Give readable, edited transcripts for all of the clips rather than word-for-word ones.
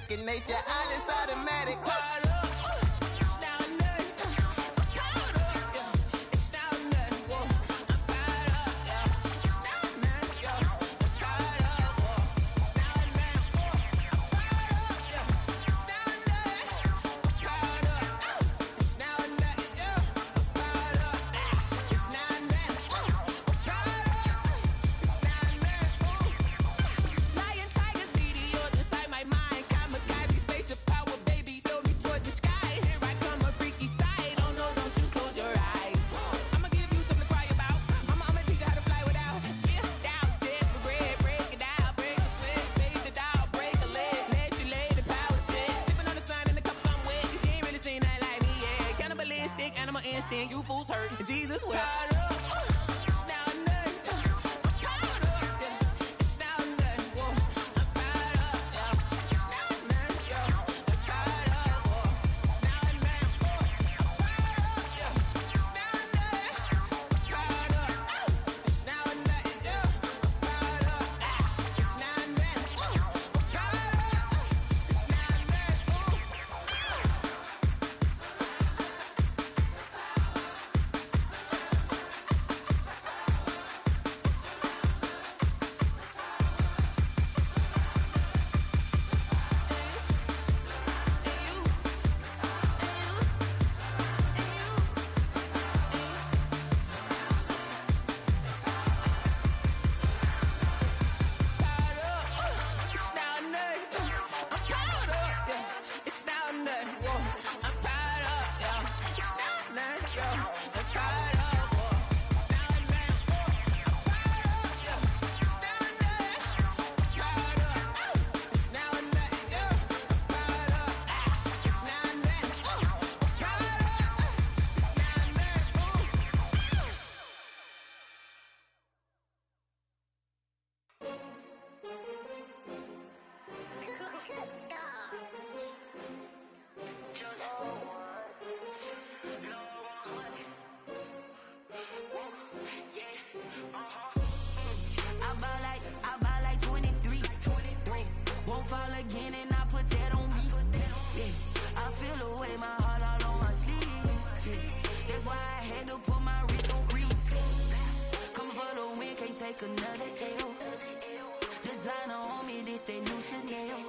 second nature. All is automatic. Animal instinct, you fools hurt. Jesus will. I buy like 23. Won't fall again and I put that on me. Yeah, I feel away my heart all on my sleeve. Yeah, that's why I had to put my wrist on freeze. Coming for the win, can't take another L. Designer on me, this that new Chanel.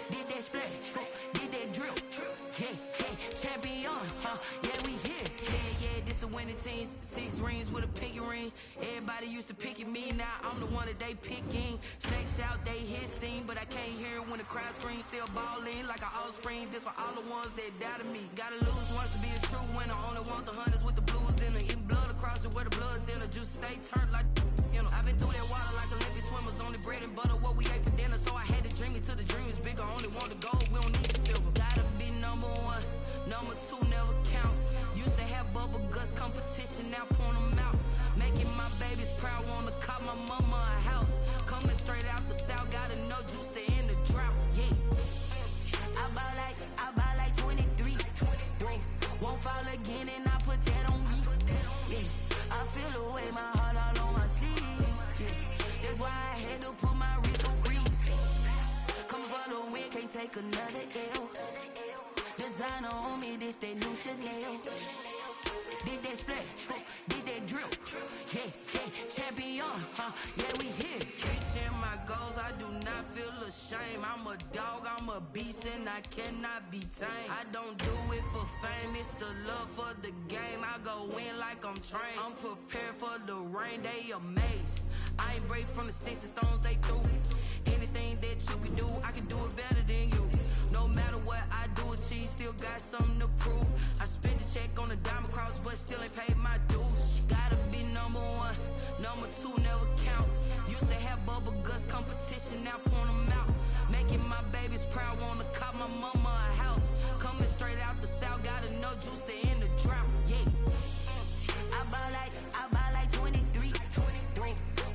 Did that splash, did that drill. Yeah, champion, yeah, we here. Yeah, this the winning team. 6 rings with a pinky ring. Everybody used to picking me, now I'm the one that they picking. Snakes out, they hit scene, but I can't hear when the crowd screams. Still ballin' like an offspring. This for all the ones that doubted me. Gotta lose once to be a true winner. Only want the hunters with the blues in it. Eating blood across it where the blood thinner. Juice stay turned like, you know. I've been through that water like Olympic swimmers. Only bread and butter, what we ate for dinner. So I had to dream it till the dream is bigger. Only want the gold, we don't need the silver. Gotta be number 1, number 2 never count. Used to have bubble guts competition, now point them out. Making my babies proud, wanna call my mama a house. Coming straight out the south, gotta know juice to end the drought. Yeah, I buy like 23. Won't fall again and I put that on me. Yeah, I feel away my heart all on my sleeve. Yeah, that's why I had to put my wrist on freeze. Coming for the win, can't take another L. Designer on me, this that new Chanel. Did that splash, did that drill. Yeah, champion, yeah, we here. Reaching my goals, I do not feel ashamed. I'm a dog, I'm a beast, and I cannot be tamed. I don't do it for fame, it's the love for the game. I go in like I'm trained. I'm prepared for the rain, they amazed. I ain't break from the sticks and stones they threw. Anything that you can do, I can do it better than you. No matter what I do, achieve, still got something to prove. I spent the check on the diamond cross, but still ain't paid my dues. Gotta be number 1, number 2 never count. Used to have bubble guts competition, now point them out. Making my babies proud, wanna call my mama a house. Coming straight out the south, gotta know juice to end the drought. Yeah, I buy like 23.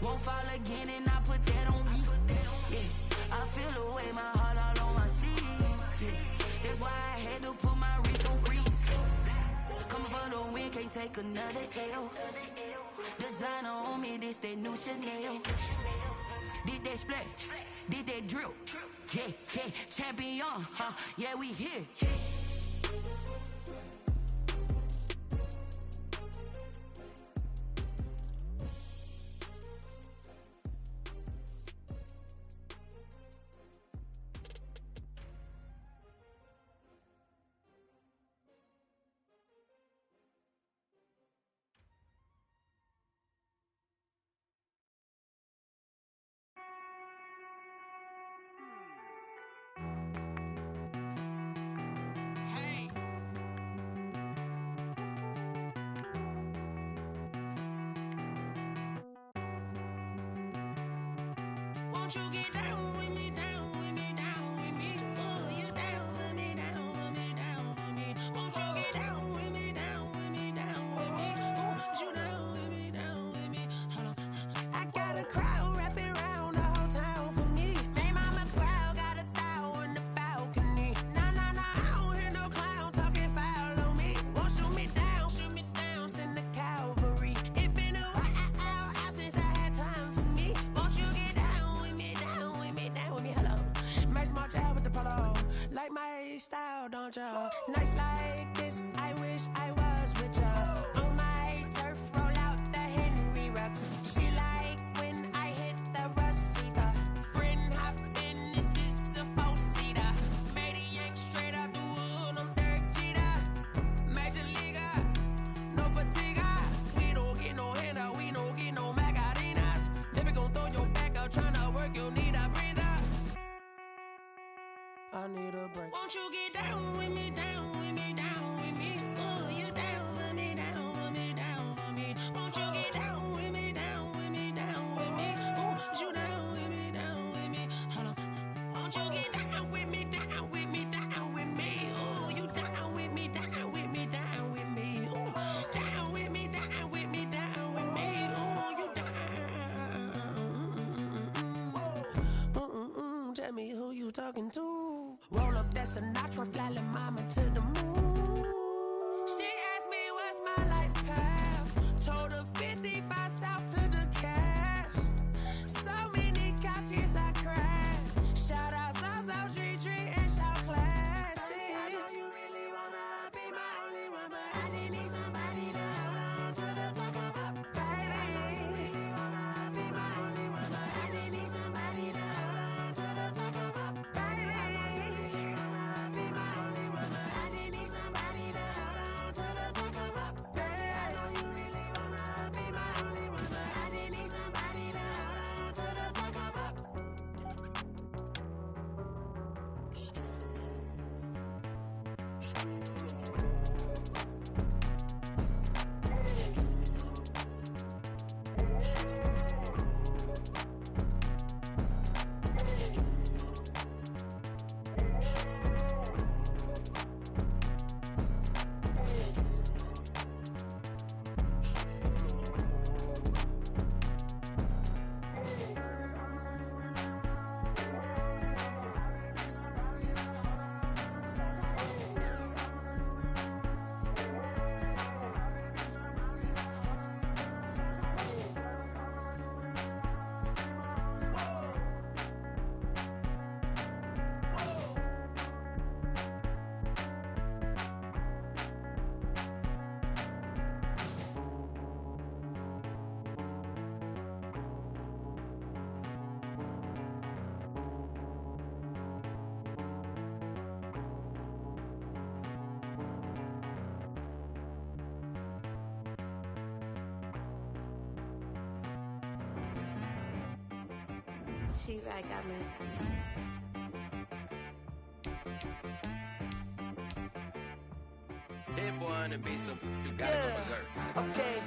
Won't fall again and I put that on me. Yeah, I feel away my heart all on my sleeve. Yeah, that's why I had to put my wrist on freeze. Coming for the win, can't take another L. Designer on me, this that new Chanel. Did that splash, did that drill. yeah, champion, huh? Yeah, we here. Won't you get down with me, down with me, down with me? Oh, you down with me, down with me, down with me. Won't you get down with me, down with me, down with me? Oh, you down with me, down with me? Hold on. I got a crowd wrapping around the whole town for me. Hey, mama proud, got a thou in the balcony. Nah, I don't hear no clown talking foul on me. Won't shoot me down, send the cavalry. It been a while since I had time for me. Won't you get down with me, down with me, down with me? Hello. Max March out with the polo. Like my style, don't ya? Nights like this, I wish I was with ya. On my turf, roll out the Henry Rux. She like when I hit the receiver. Friend hop in, this is a four-seater. Made a yank straight out the wood, I'm Derek Jeter. Major leaguer, no fatigue. We don't get no handout, we don't get no Macarinas. Never gon' throw your back out, tryna work, you need a breather. I need a break. Won't you get down with me, down with me, down with me? Oh, you down with me, down with me, down with me? Won't you get down with me, down with me, down with me? Oh, you down with me, down with me? Hold on. Won't you get down with me, down with me, down with me? Oh, you down with me, down with me, down with me? Oh, down with me, down with me, down with me? Oh, you down. Tell me who you talking to. Roll up that Sinatra, fly la mama to the moon. She asked me what's my life path. Told her 55 south to the cat. So many couches I cried. Shout out South Street and shout classic. I know you really wanna be my only one, but I didn't need somebody to hold on to the sucker up. Baby, I know you really wanna be my only one, but I didn't need somebody to hold on to the sucker up. Baby, I know you really wanna be my only one, but I didn't need somebody to hold on to the sucker up. Baby, I know you really wanna be my only one, but I didn't need somebody to hold on to the sucker up. T-Rack got me. Hit boy on the beat, so you gotta go berserk. Okay.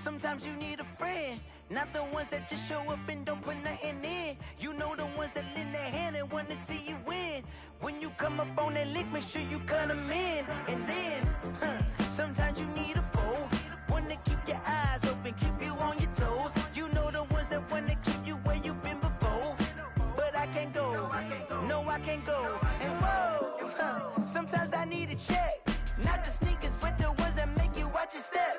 Sometimes you need a friend, not the ones that just show up and don't put nothing in. You know the ones that lend their hand and wanna see you win. When you come up on that lick, make sure you cut them in. And then, sometimes you need a foe, one to keep your eyes open, keep you on your toes. You know the ones that wanna keep you where you've been before. But I can't go, no I can't go. And whoa, sometimes I need a check. Not the sneakers, but the ones that make you watch your step.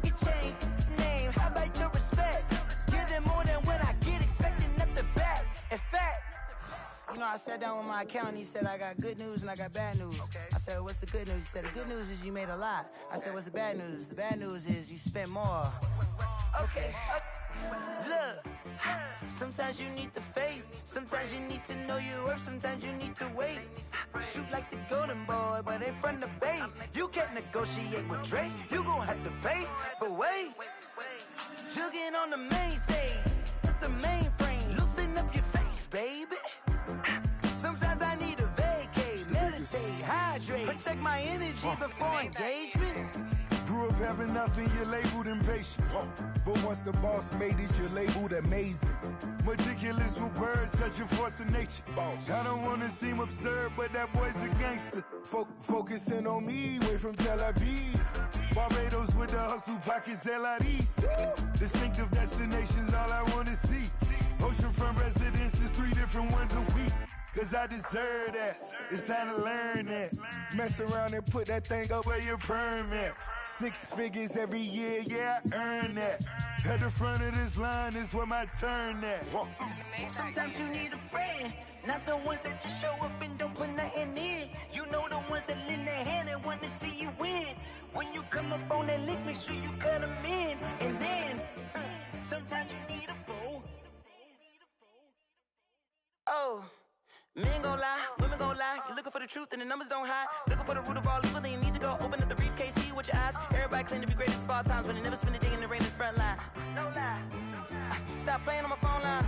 You change name, how about your respect? Give them more than what I get, expecting up the back. In fact, I sat down with my accountant. He said, I got good news and I got bad news. Okay. I said, what's the good news? He said, the good news is you made a lot. I said, what's the bad news? The bad news is you spent more. Okay. Look, sometimes you need the faith. Sometimes you need to know your worth. Sometimes you need to wait. Shoot like the golden boy, but ain't from the bay. You can't negotiate with Drake. You gon' have to pay. But wait, jugging on the main stage with the mainframe. Loosen up your face, baby. Sometimes I need a vacate, meditate, hydrate, protect my energy before engagement. Grew up having nothing, you're labeled impatient. But once the boss made it, you're labeled amazing. Meticulous with words, such a force of nature. I don't wanna seem absurd, but that boy's a gangster. Focusing on me, way from Tel Aviv. Barbados with the hustle pockets, LIDs. Distinctive destinations, all I wanna see. Oceanfront residences, 3 different ones a week. Cause I deserve that, it's time to learn that. Mess around and put that thing up where your permit. 6 figures every year, yeah, I earn that. At the front of this line is where my turn at. Sometimes you need a friend, not the ones that just show up and don't put nothing in. You know the ones that lend their hand and want to see you win. When you come up on that lick, make sure you cut them in. And then, sometimes you need a fool. Oh. Men gon' lie, women gon' lie. You're looking for the truth and the numbers don't hide. Looking for the root of all evil, then you need to go open up the briefcase, see with your eyes. Everybody claim to be great at all times, but they never spend a day in the rain in the front line. No lie. Stop playing on my phone line.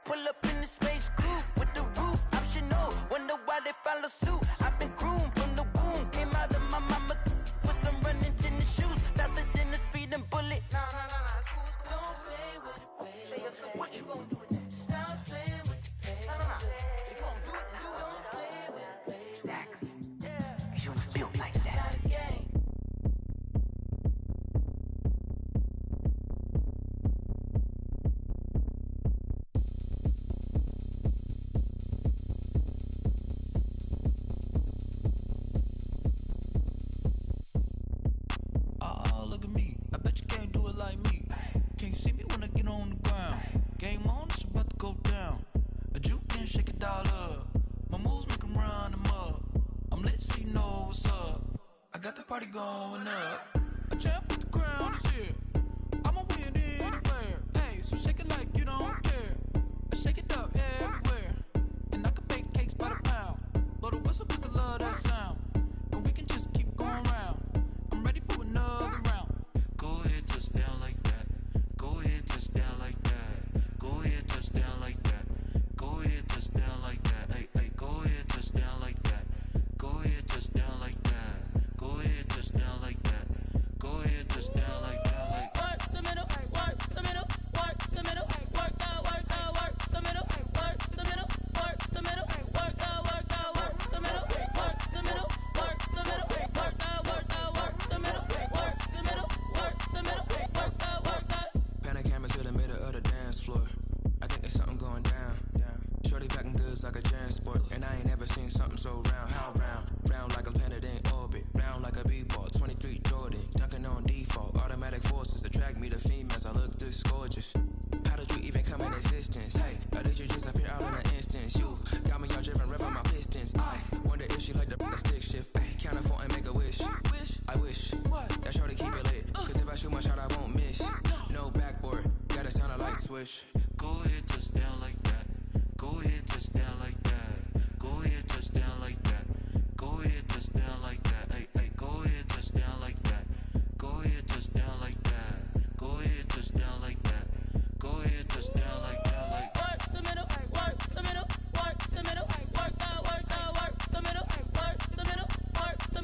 Pull up in the space coupe with the roof optional. Wonder why they follow suit. I've been groomed from the womb. Came out of my mama with some running tennis shoes. Faster than the speeding bullet. No, it's cool, it's cool. Don't play with it, play. So what you gon' do? Stop playing. If you don't do it, then you don't play with it. Exactly. Cause you ain't built like that. It's not a game. Oh, look at me. I bet you can't do it like me. Can't see me when I get on the ground. Game on, it's about to go down. A juke and shake it all up. My moves make them run them up. I'm lit so you know what's up. I got the party going up. A champ with the crown is here. I'ma win anywhere. Hey, so shake it like you don't care. I shake it up everywhere. And I can bake cakes by the pound. Blow the whistle cause I love that sound. And we can just keep going round. I'm ready for another round. Go ahead, touch down like that. Go ahead, touch down like that. Go ahead, touch down like that. Go ahead, touch down like that. Hey, go ahead, touch down like that. Go ahead, touch down like that. Go ahead, touch down like that. Go ahead, touch down like that. Like work the middle, work the middle, work the middle, work the middle, work the middle, work the middle, work the middle, work the middle, work the middle, work the middle, work the middle, work the middle, work the. Pan a camera to the middle of the dance floor. I think there's something going down. Shorty packing goods like a transport, and I ain't never seen something so round. How round? Round like a planet in orbit, round like a b-ball. 23 Jordan, dunking on default. Automatic forces attract me to females. I look this gorgeous. How did you even come in existence? Hey, or did you just appear out in an instance? You got me all driven, revving my pistons. I wonder if she like the stick shift. Hey, count a four and make a wish. I wish that shorty keep it lit. Cause if I shoot my shot, I won't miss. No backboard, gotta sound a light switch. Go ahead, touch down like that. Go ahead, touch down like that. Go ahead, touch down like that. Go ahead, touch down like that. Hey, go ahead, touch down like that. Go ahead, touch down like that. Go ahead, touch down like that. Go ahead, touch down like that. Like work the middle, work the middle, work the middle, work the middle, work the middle, work the middle, work the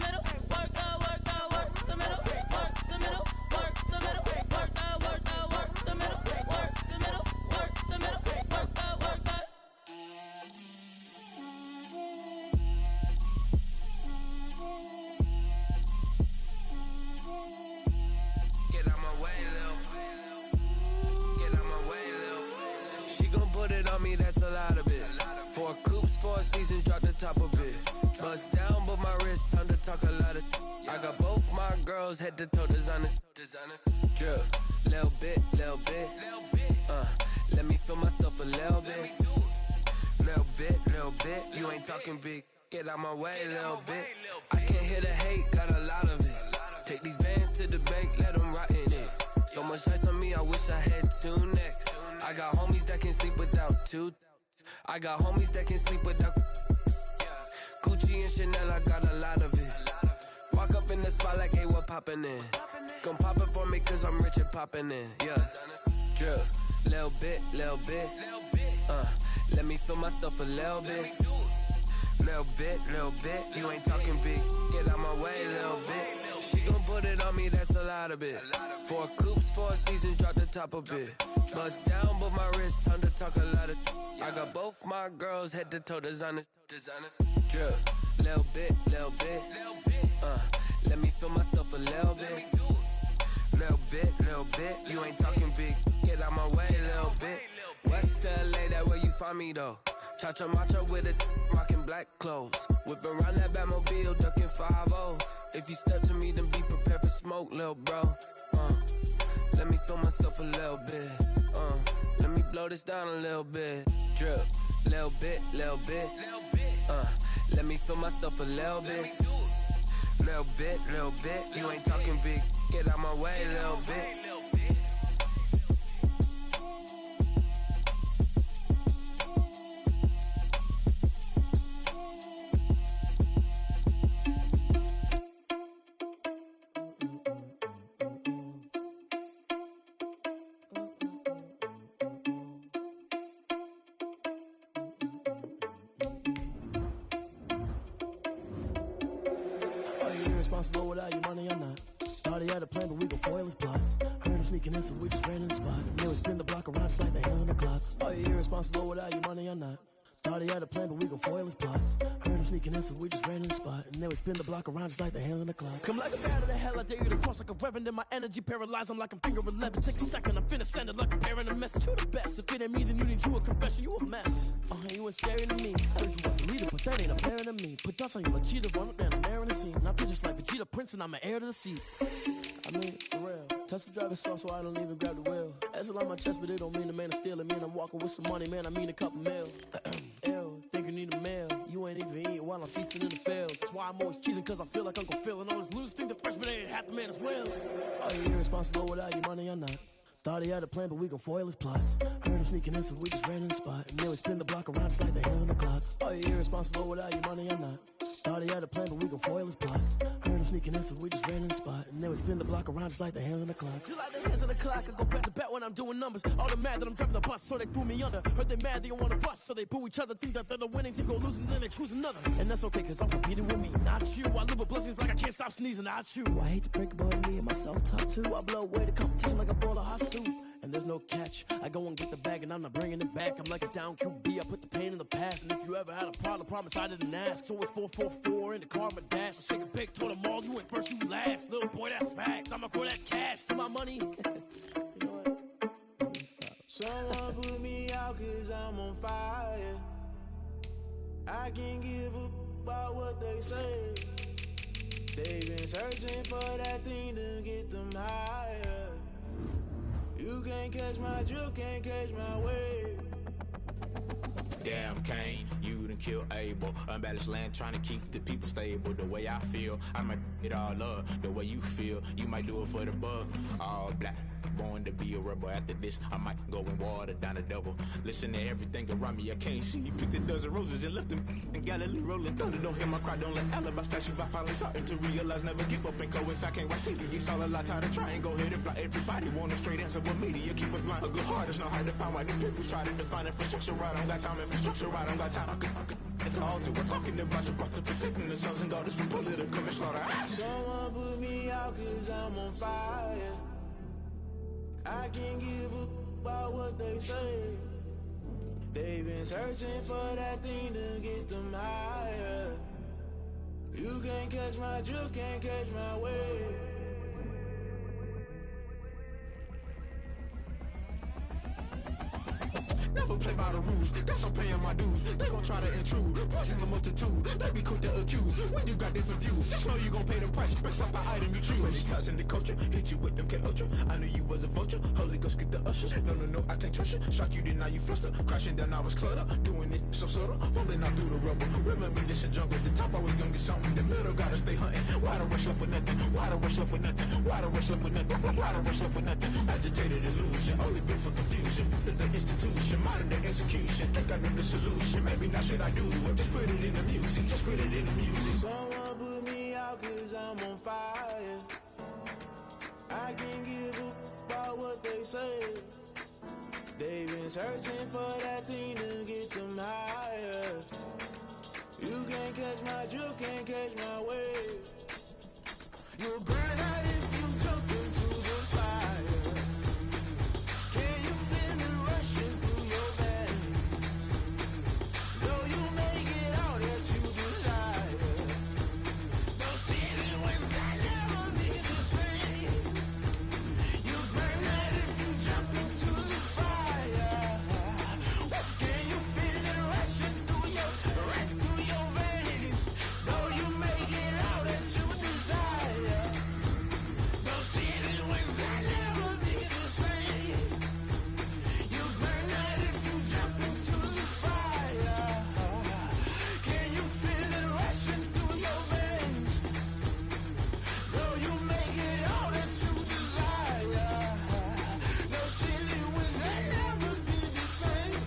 middle, work the middle, work the middle, work the middle, work the middle, work the middle, work the middle, work the. Get out my way, Lil. Get out my way, Lil. She gon' put it on me, that's a lot of it. 4 coops, 4 seasons, drop the top of it. Bust down, but my wrist, time to talk a lot of. I got both my girls, head to toe designer. Drip, little bit. Let me feel myself a little bit. Little bit, you ain't talking big. Get out my way, little bit. I can't hear the hate, got a lot of it. Take these bands to the bank, let them rot in it. So much ice on me, I wish I had two necks. I got homies that can sleep without two. I got homies that can sleep without Gucci and Chanel, I got a lot of it. Walk up in the spot like, hey, what poppin' in? Gon' pop it for me cause I'm rich and poppin' in. Yeah, drip, little bit. Let me feel myself a little bit. Little bit, you ain't talking big. Get out my way, little bit. She gon' put it on me, that's a lot of it. 4 coops, 4 seasons, drop the top a bit. Bust down, but my wrist, time to talk a lot of. I got both my girls, head to toe designer. Drip, little bit. Let me feel myself a little bit. Little bit, you ain't talking big. Get out my way, little bit. West LA, that where you find me though. Cha-cha matcha with it, rockin' black clothes. Whip around that Batmobile, ducking 5-0. If you step to me, then be prepared for smoke, lil' bro. Let me feel myself a little bit. Let me blow this down a little bit. Drip, little bit. Let me feel myself a little bit. Little bit, you ain't talking big. Get out my way, little bit. Responsible without your money or not. Thought he had a plan, but we gon' foil his plot. Heard him sneaking in, so we just ran in the spot. And then we spin the block around just like the hell on the clock. Are you irresponsible without your money or not? Thought he had a plan, but we gon' foil his plot. Heard him sneaking in, so we just ran in the spot. And then we spin the block around just like the hands on the clock. Come like a bat of the hell, I dare you to cross like a reverend. And my energy paralyzed, I'm like I'm finger 11. Take a second, I'm finna send it like a bear in a message. You the best, if it ain't me, then you need you a confession. You a mess. You ain't scary to me. Heard you was a leader, but that ain't apparent to me. Put dust on you like cheetah, run up down the air in the scene. Now pictures like Vegeta Prince, and I'm an heir to the seat. I mean, for real. Touch the driver's soft, so I don't even grab the wheel. That's on my chest, but it don't mean the man is stealing. Mean I'm walking with some money, man. I mean a couple mil. Ew, think you need a meal. You ain't even eating while I'm feasting in the field. That's why I'm always cheesing, cause I feel like Uncle Phil. And all those losers think the freshman ain't half the man as well. Are you irresponsible without your money or not? Thought he had a plan, but we gon' foil his plot. Heard him sneaking in, so we just ran in the spot. And then we spin the block around just like the hands on the clock. Are you irresponsible without your money or not? Thought he had a plan, but we gon' foil his plot. Heard him sneaking in, so we just ran in the spot. And then we spin the block around just like the hands on the clock. Just like the hands on the clock, I go back to back when I'm doing numbers. All the mad that I'm driving the bus, so they threw me under. Heard they mad, they don't wanna bust, so they boo each other. Think that they're the winning team, go losing, then they choose another. And that's okay, cause I'm competing with me, not you. I live with blessings like I can't stop sneezing, not you. I hate to break about me and myself top too. I blow away the competition like a ball of hot soup. And there's no catch. I go and get the bag and I'm not bringing it back. I'm like a down QB, I put the pain in the past. And if you ever had a problem, promise I didn't ask. So it's 444 in the car, my dash. I shake a big, told them all, you went first, you last. Little boy, that's facts. I'ma grow that cash to my money. You know what? Someone put me out cause I'm on fire. I can't give up about what they say. They've been searching for that thing to get them higher. You can't catch my drift, can't catch my wave. Damn Kane, you done killed Abel. Unbalanced land, trying to keep the people stable. The way I feel, I might it all up. The way you feel, you might do it for the bug. All black, born to be a rebel. After this, I might go and water down the devil. Listen to everything around me, I can't see. Picked a dozen roses and left them in Galilee rolling thunder. Don't hear my cry, don't let alibis flash. If I finally starting to realize, never give up and coincide. Can't watch TV, it's all a lot. Tired of trying, go ahead and fly. Everybody want a straight answer, but media keep us blind. A good heart is not hard to find. Why the people try to define infrastructure right? I don't got time, infrastructure right, I don't got time. I could talk to. We're talking about your to protecting the sons and daughters from political and slaughter. Someone put me out cause I'm on fire. I can't give up about what they say. They've been searching for that thing to get them higher. You can't catch my drift, can't catch my wave. Never play by the rules. Guess I'm paying my dues. They gon' try to intrude. Poison the multitude. They be quick to accuse. When you got different views, just know you gon' pay the price based off the item you choose. When it's touching the culture, hit you with them K Ultra. I knew you was a vulture. Holy Ghost get the ushers. No, I can't trust you. Shock you, then now you fluster. Crashing down, I was clutter. Doing this so subtle. Fumbling out through the rubble. Remember this in jungle. The top I was young, get something. The middle gotta stay hunting. Why the rush left for nothing? Why the rush left for nothing? Why the rush left for nothing? Why the rush left for nothing? Agitated illusion, only built for confusion. The institution, modern day execution. Think I know the solution. Maybe now should I do it? Just put it in the music. Just put it in the music. Someone put me out 'cause I'm on fire. I can't give up about what they say. They've been searching for that thing to get them higher. You can't catch my drift, can't catch my wave. You'll burn out if you jump into the fire. Can you feel it rushing through your veins? Though you make it all that you desire. Those city winds that never be the same. You burn out if you jump into the fire. Can you feel it rushing through your veins? Though you make it all that you desire. Those city winds that never be the same. You burn out if you jump into the fire. Can you feel it rushing through your veins? Though you make it all that you desire. Those silly winds that never be the same.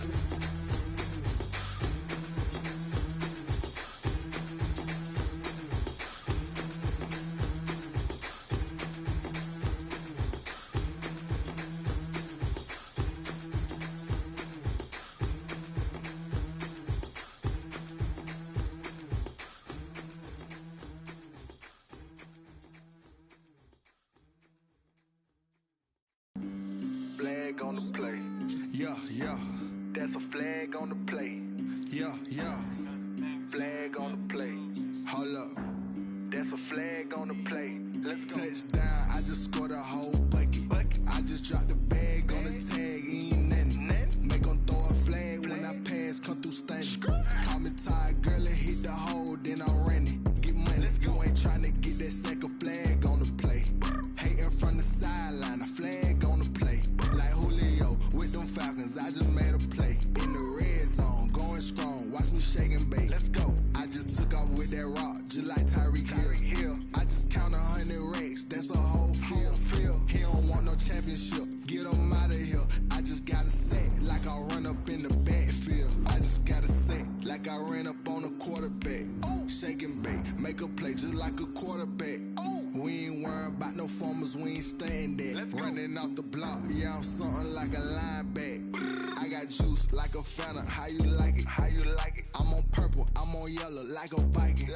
Flag on the play. Yeah. That's a flag on the play. Yeah. Flag on the play. Hold up. That's a flag on the play. Let's go. Touchdown, I just scored a whole bucket. I just dropped the bag on the tag, ain't nothing. Make 'em throw a flag when I pass, come through stunning. Call me tired, girl, and hit the hole, then I'm running. Get money, you ain't tryna get that second flag on the play. Hating from the sideline, a flag on the play. Like Julio with them Falcons, I just made a play. In the red zone, going strong, watch me shake and bake. Let's go. I just took off with that rock, just like Tyreek Hill. I just count 100 racks, that's a whole field. He don't want no championship, get him out of here. I just gotta set like I run up in the backfield. I just gotta set like I ran up on a quarterback. Shake and bake, make a play just like a quarterback. We ain't worrying about no formers, we ain't staying there. Running off the block, yeah, I'm something like a lineback. I got juice like a Fanta, how you like it? I'm on purple, I'm on yellow like a Viking.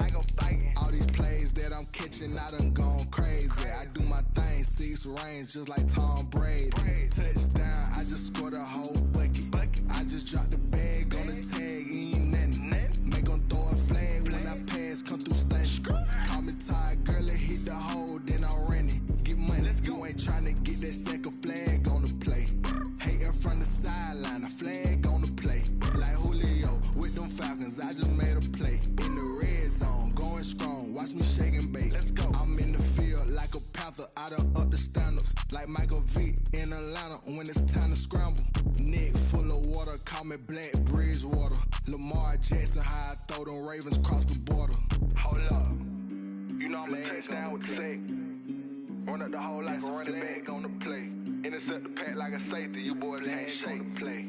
All these plays that I'm catching, I done gone crazy. I do my thing, 6 range just like Tom Brady. Touchdown, I just scored a whole bucket. I just dropped the bag on the tag, ain't nothing. Make 'em throw a flag when I pass, come through stunning. Call me tired, girl, and hit the hole, then I'm running. Get money, you ain't tryna get that second flag on the play. Hating from the sideline, a flag on the play. Like Julio with them Falcons, I just made a play. In the red zone, going strong, watch me shake and bake. I'm in the field like a panther, I done up the standards. Like Michael Vick in Atlanta when it's time to scramble. Neck full of water, call me Black Bridgewater. Lamar Jackson, how I throw them Ravens cross the border. Hold up. You know I'm a touchdown with the sack. Run up the whole like a running back on the play. Intercept the pack like a safety. You boys ain't shake the play.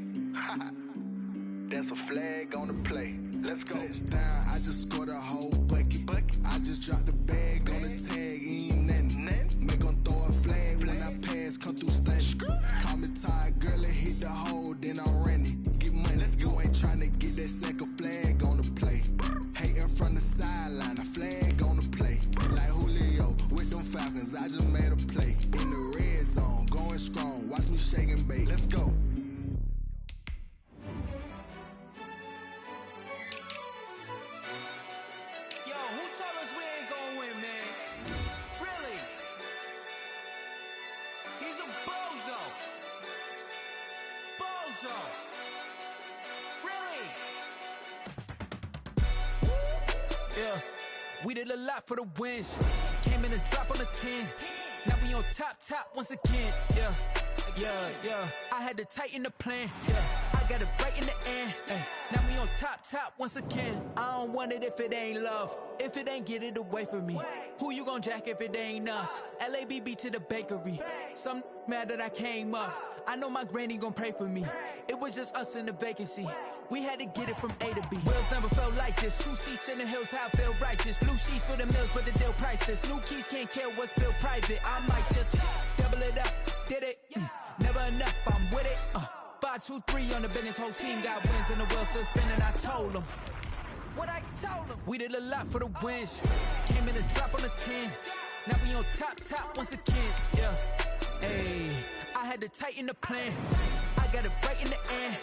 That's a flag on the play. Let's go. Touchdown, I just scored a whole bucket. I just dropped the bag on the tag, ain't nothing. Make 'em throw a flag when I pass, come through stunning. Call me tired, girl, and hit the hole, then I'm running. Get money, you ain't tryna get that second flag on the play. Hating from the sideline, a flag on the play. Like Julio with them Falcons, I just made a play. In the red zone, going strong, watch me shake and bake. Let's go. Yo, who told us we ain't gonna win, man? Really? He's a bozo. Bozo. We did a lot for the wins. Came in and drop on the 10. Now we on top once again. Yeah. I had to tighten the plan. Yeah. I got it right in the end. Now we on top once again. I don't want it if it ain't love. If it ain't, get it away from me. Who you gon' jack if it ain't us? LABB to the bakery. Some mad that I came up. I know my granny gon' pray for me. It was just us in the vacancy. We had to get it from A to B. Wheels never felt like this. 2 seats in the hills, how I feel righteous. Blue sheets for the mills, but the deal priceless. New keys can't kill what's still private. I might just double it up. Did it? Never enough, I'm with it. 5, 2, 3 on the business. Whole team got wins and the wheels still spinning. I told them what I told them. We did a lot for the wins. Came in and drop on the 10. Now we on top once again. Yeah. Hey, I had to tighten the plan. I got it right in the end.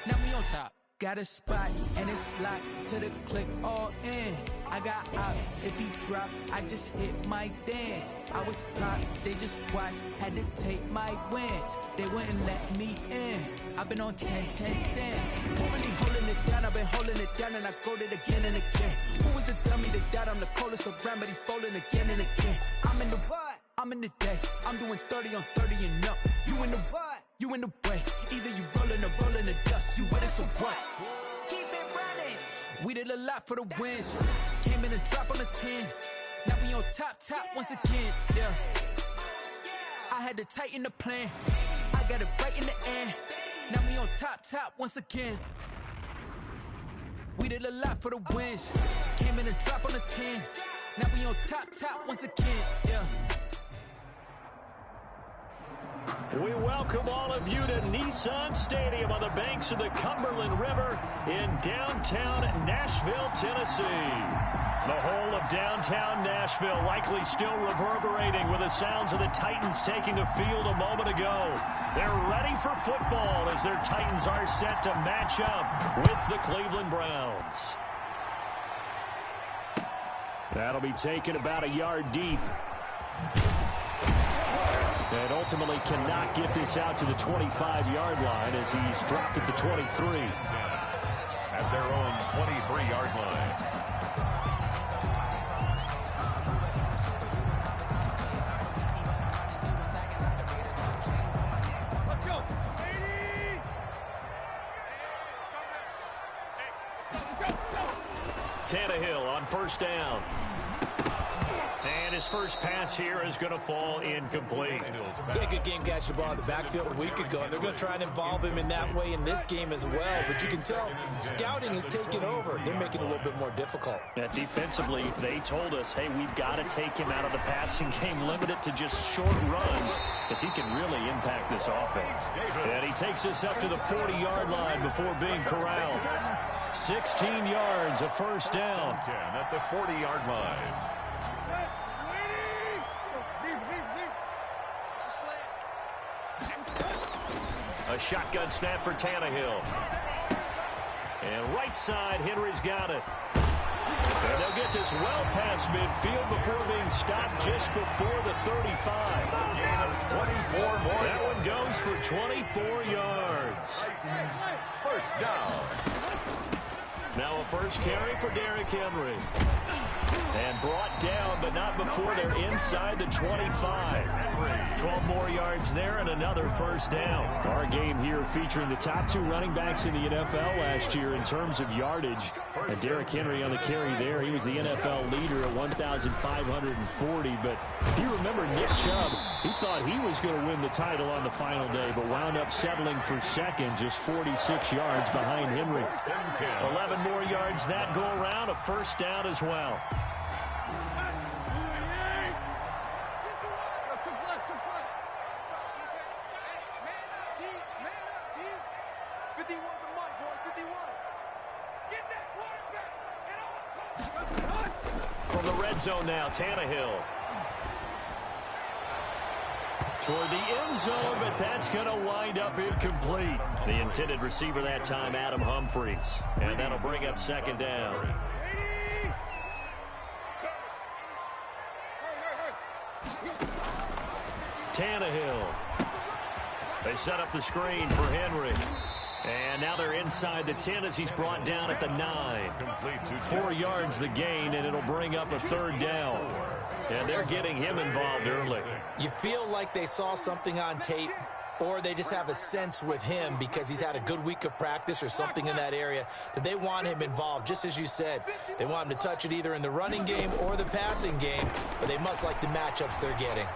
Now we on top. Got a spot and it's locked to the click all in. I got ops, if he drop, I just hit my dance. I was popped, they just watched, had to take my wins. They wouldn't let me in. I've been on 10 cents. Who really holding it down? I've been holding it down and I go it again and again. Who was the dummy that died? I'm the coldest around, but he folding again and again. I'm in the what? I'm in the day. I'm doing 30 on 30 and up. You in the what? You in the way. Either you rolling or rolling the dust. You with us or what? Keep it running. We did a lot for the wins. Came in and drop on the 10. Now we on top once again. Yeah. I had to tighten the plan. I got it right in the end. Now we on top once again. We did a lot for the wins. Came in and drop on the 10. Now we on top once again. Yeah. We welcome all of you to Nissan Stadium on the banks of the Cumberland River in downtown Nashville, Tennessee. The whole of downtown Nashville likely still reverberating with the sounds of the Titans taking the field a moment ago. They're ready for football as their Titans are set to match up with the Cleveland Browns. That'll be taken about a yard deep. And ultimately cannot get this out to the 25-yard line as he's dropped at the 23. At their own 23-yard line. Let's go. Tannehill on first down. And his first pass here is going to fall incomplete. He had a good game catching the ball in the backfield a week ago, and they're going to try and involve him in that way in this game as well. But you can tell scouting has taken over. They're making it a little bit more difficult. Yeah, defensively, they told us, hey, we've got to take him out of the passing game, limit it to just short runs, because he can really impact this offense. And he takes us up to the 40-yard line before being corralled. 16 yards, a first down. At the 40-yard line. A shotgun snap for Tannehill. And right side, Henry's got it. And they'll get this well past midfield before being stopped just before the 35. That one goes for 24 yards. First down. Now a first carry for Derrick Henry. And brought down, but not before they're inside the 25. 12 more yards there and another first down. Our game here featuring the top 2 running backs in the NFL last year in terms of yardage. And Derrick Henry on the carry there. He was the NFL leader at 1,540. But if you remember Nick Chubb, he thought he was going to win the title on the final day, but wound up settling for second, just 46 yards behind Henry. 11 more yards that go around, a first down as well. From the red zone now, Tannehill. Toward the end zone, but that's going to wind up incomplete. The intended receiver that time, Adam Humphries. And that'll bring up second down. Tannehill. They set up the screen for Henry. And now they're inside the 10 as he's brought down at the 9. 4 yards the gain, and it'll bring up a 3rd down. And they're getting him involved early. You feel like they saw something on tape, or they just have a sense with him because he's had a good week of practice or something in that area that they want him involved. Just as you said, they want him to touch it either in the running game or the passing game, but they must like the matchups they're getting.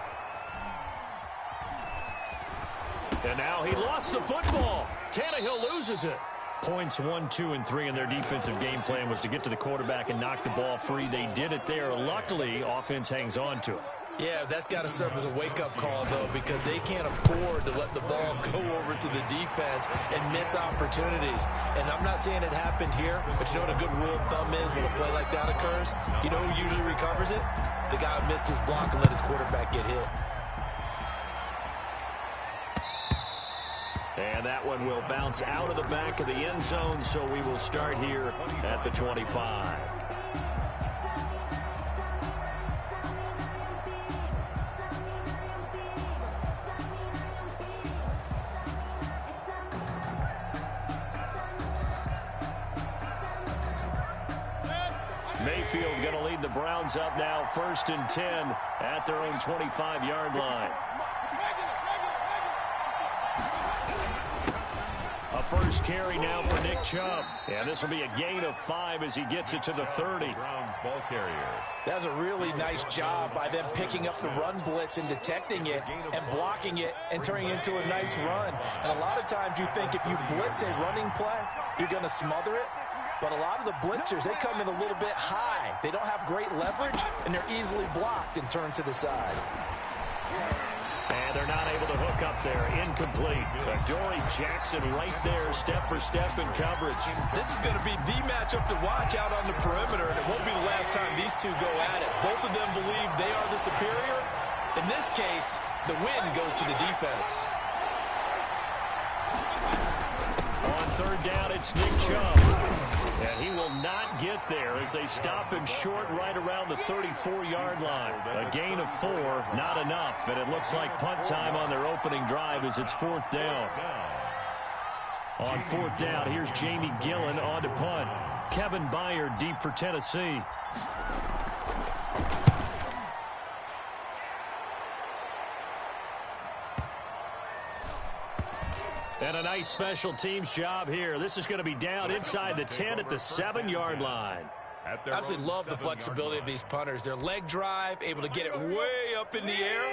And now he lost the football. Tannehill loses it. Points 1, 2, and 3 in their defensive game plan was to get to the quarterback and knock the ball free. They did it there. Luckily, offense hangs on to it. Yeah, that's got to serve as a wake-up call, though, because they can't afford to let the ball go over to the defense and miss opportunities. And I'm not saying it happened here, but you know what a good rule of thumb is when a play like that occurs? You know who usually recovers it? The guy who missed his block and let his quarterback get hit. And that one will bounce out of the back of the end zone, so we will start here at the 25. Mayfield going to lead the Browns up now, 1st and 10 at their own 25-yard line. A first carry now for Nick Chubb. And this will be a gain of 5 as he gets it to the 30. Browns ball carrier. That's a really nice job by them picking up the run blitz and detecting it and blocking it and turning it into a nice run. And a lot of times you think if you blitz a running play, you're going to smother it. But a lot of the blitzers, they come in a little bit high. They don't have great leverage, and they're easily blocked and turned to the side. And they're not able to hook up there. Incomplete. Dory Jackson right there, step for step in coverage. This is going to be the matchup to watch out on the perimeter, and it won't be the last time these two go at it. Both of them believe they are the superior. In this case, the win goes to the defense. On 3rd down, it's Nick Chubb. And he will not get there as they stop him short right around the 34-yard line. A gain of 4, not enough. And it looks like punt time on their opening drive as it's 4th down. On 4th down, here's Jamie Gillen on to punt. Kevin Byard deep for Tennessee. And a nice special teams job here. This is going to be down inside the 10 at the 7-yard line. I absolutely love the flexibility of these punters. Their leg drive, able to get it way up in the air,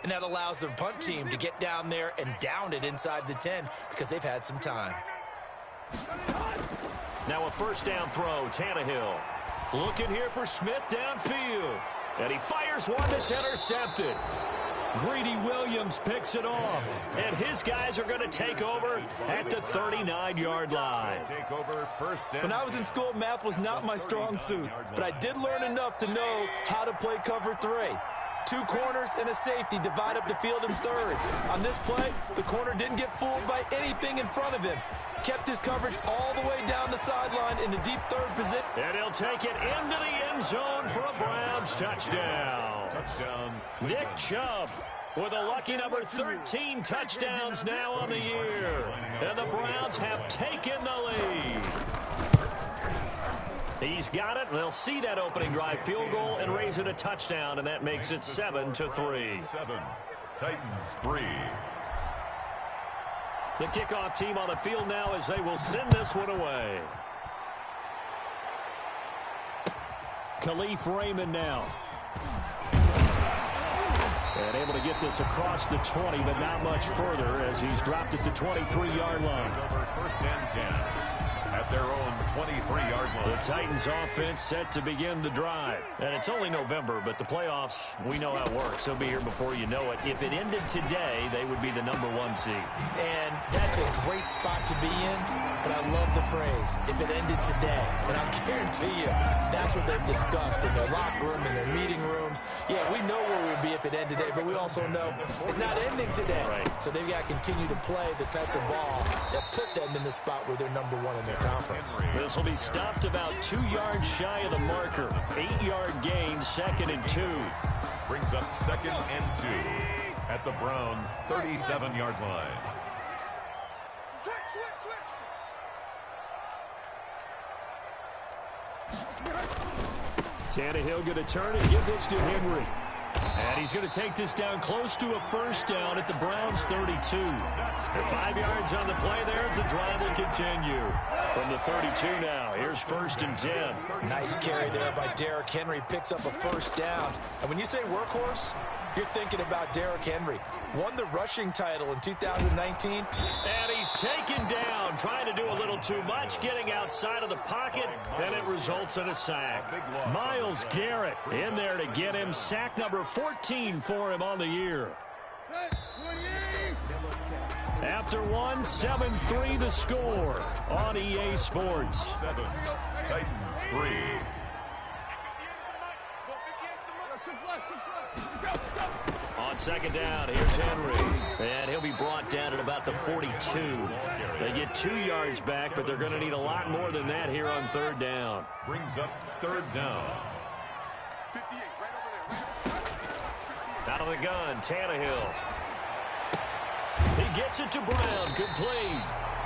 and that allows the punt team to get down there and down it inside the 10 because they've had some time. Now a 1st down throw, Tannehill. Looking here for Smith downfield. And he fires one that's intercepted. Greedy Williams picks it off. And his guys are going to take over at the 39-yard line. When I was in school, math was not my strong suit. But I did learn enough to know how to play cover 3. 2 corners and a safety divide up the field in thirds. On this play, the corner didn't get fooled by anything in front of him. Kept his coverage all the way down the sideline in the deep 3rd position. And he'll take it into the end zone for a Browns touchdown. Nick Chubb with a lucky number 13 touchdowns now on the year. And the Browns have taken the lead. He's got it. They'll see that opening drive field goal and raise it a touchdown, and that makes it 7-3. 7, Titans 3. The kickoff team on the field now as they will send this one away. Khalif Raymond now. And able to get this across the 20, but not much further as he's dropped it to 23-yard line. 1st and 10 at their own 23-yard line. The Titans offense set to begin the drive. And it's only November, but the playoffs, we know how it works. They'll be here before you know it. If it ended today, they would be the number 1 seed. And that's a great spot to be in, but I love the phrase, if it ended today. And I'll guarantee you, that's what they've discussed in their locker room, in their meeting rooms. Yeah, we know where we'd be if it ended today, but we also know it's not ending today. Right. So they've got to continue to play the type of ball that put them in the spot where they're number 1 in their conference. This will be stopped about 2 yards shy of the marker. 8-yard gain, 2nd and 2. Brings up 2nd and 2 at the Browns' 37-yard line. Tannehill going to turn and give this to Henry. And he's going to take this down close to a first down at the Browns' 32. 5 yards on the play there. It's a drive will continue. From the 32 now, here's 1st and 10. Nice carry there by Derrick Henry. Picks up a first down. And when you say workhorse, you're thinking about Derrick Henry. Won the rushing title in 2019. And he's taken down, trying to do a little too much, getting outside of the pocket, and it results in a sack. Myles Garrett in there to get him. Sack number 14 for him on the year. After one, 7-3 the score on EA Sports. 7, Titans 3. On 2nd down, here's Henry. And he'll be brought down at about the 42. They get 2 yards back, but they're going to need a lot more than that here on 3rd down. Brings up 3rd down. Out of the gun, Tannehill. He gets it to Brown, complete.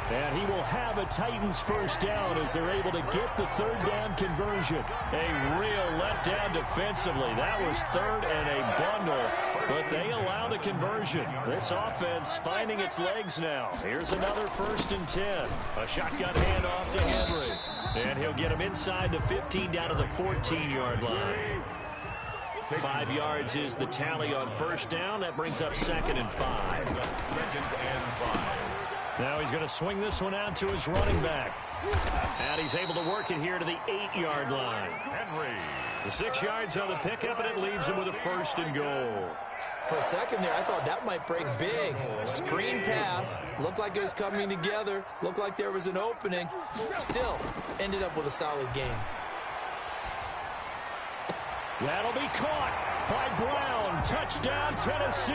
And he will have a Titans first down as they're able to get the 3rd down conversion. A real letdown defensively. That was 3rd and a bundle, but they allow the conversion. This offense finding its legs now. Here's another 1st and 10. A shotgun handoff to Henry. And he'll get him inside the 15 down to the 14-yard line. 5 yards is the tally on 1st down. That brings up 2nd and 5. 2nd and 5. Now he's going to swing this one out to his running back. And he's able to work it here to the 8-yard line. Henry. The 6 yards on the pickup, and it leaves him with a 1st and goal. For a second there, I thought that might break big. Screen pass. Looked like it was coming together. Looked like there was an opening. Still, ended up with a solid game. That'll be caught by Brown. Touchdown, Tennessee.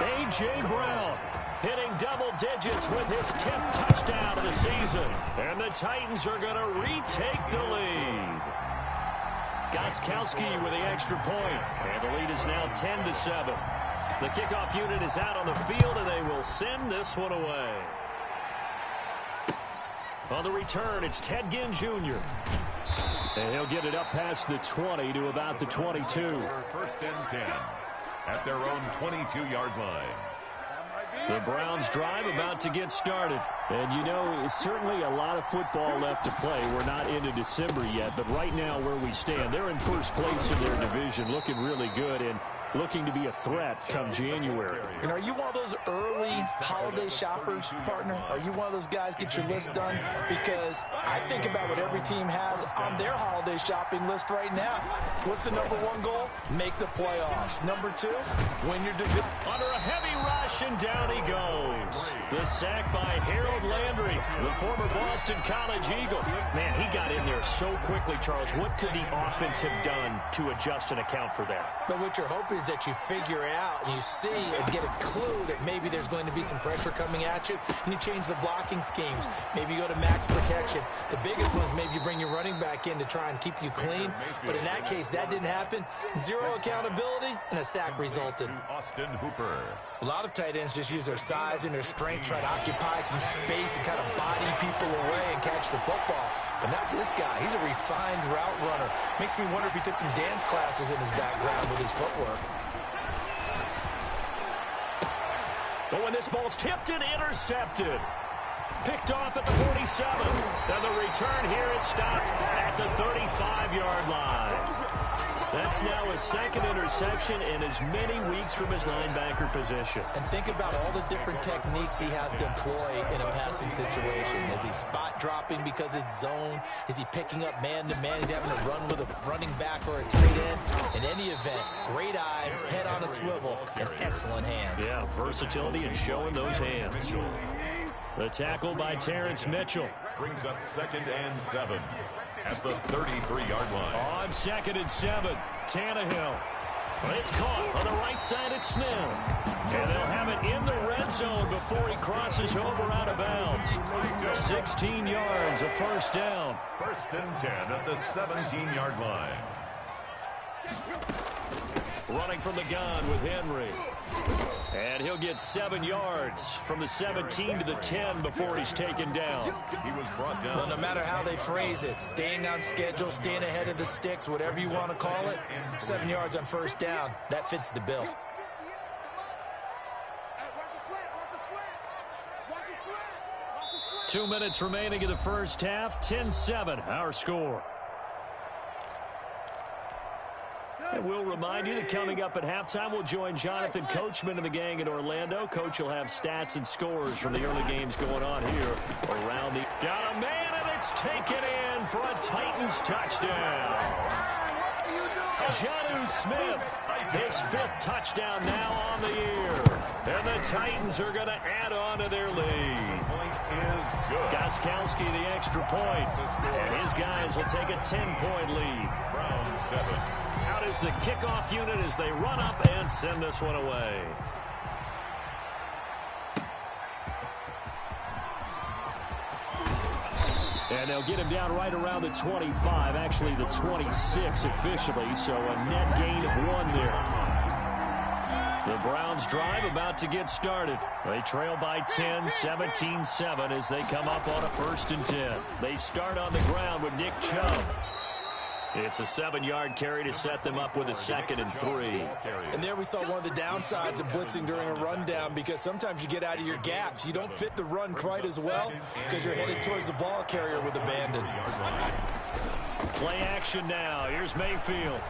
A.J. Brown hitting double digits with his 10th touchdown of the season. And the Titans are going to retake the lead. Gostkowski with the extra point. And the lead is now 10-7. The kickoff unit is out on the field, and they will send this one away. On the return, it's Ted Ginn Jr. And he'll get it up past the 20 to about the 22. 1st and 10 at their own 22-yard line. The Browns drive about to get started. And, you know, certainly a lot of football left to play. We're not into December yet, but right now where we stand, they're in 1st place in their division, looking really good and looking to be a threat come January. And are you one of those early holiday shoppers, partner? Are you one of those guys get your list done? Because I think about what every team has on their holiday shopping list right now. What's the number 1 goal? Make the playoffs. Number 2, win your division. Under a heavy rush, and down he goes. The sack by Harold Landry, the former Boston College Eagle. Man, he got in there so quickly, Charles. What could the offense have done to adjust and account for that? But what you're hoping is that you figure out and you see and get a clue that maybe there's going to be some pressure coming at you, and you change the blocking schemes. Maybe you go to max protection. The biggest one is maybe you bring your running back in to try and keep you clean. But in that case, that didn't happen. 0 accountability, and a sack resulted. Austin Hooper. A lot of tight ends just use their size and their strength, try to occupy some space and kind of body people away and catch the football. But not this guy. He's a refined route runner. Makes me wonder if he took some dance classes in his background with his footwork. But when this ball's tipped and intercepted, picked off at the 47. And the return here is stopped at the 35-yard line. That's now his 2nd interception in as many weeks from his linebacker position. And think about all the different techniques he has to employ in a passing situation. Is he spot dropping because it's zone? Is he picking up man-to-man? Is he having to run with a running back or a tight end? In any event, great eyes, head on a swivel, and excellent hands. Yeah, versatility and showing those hands. The tackle by Terrence Mitchell. Brings up 2nd and 7 at the 33-yard line. On 2nd and 7, Tannehill. It's caught on the right side at Smith. And they'll have it in the red zone before he crosses over out of bounds. 16 yards, a first down. 1st and 10 at the 17-yard line. running from the gun with Henry. And he'll get 7 yards from the 17 to the 10 before he's taken down. He was brought down. Well, no matter how they phrase it, staying on schedule, staying ahead of the sticks, whatever you want to call it, 7 yards on first down, that fits the bill. Two minutes remaining in the first half, 10-7, our score. And we'll remind you that coming up at halftime, we'll join Jonathan Coachman and the gang in Orlando. Coach will have stats and scores from the early games going on here around the... Got a man, and it's taken in for a Titans touchdown. Jonnu Smith, his 5th touchdown now on the year. And the Titans are going to add on to their lead. Gostkowski the extra point. And his guys will take a 10-point lead. Browns 7. Out is the kickoff unit as they run up and send this one away. And they'll get him down right around the 25, actually the 26 officially, so a net gain of 1 there. The Browns drive about to get started. They trail by 10, 17-7 as they come up on a 1st and 10. They start on the ground with Nick Chubb. It's a 7-yard carry to set them up with a 2nd and 3. And there we saw one of the downsides of blitzing during a rundown, because sometimes you get out of your gaps. You don't fit the run quite as well because you're headed towards the ball carrier with abandon. Play action now. Here's Mayfield.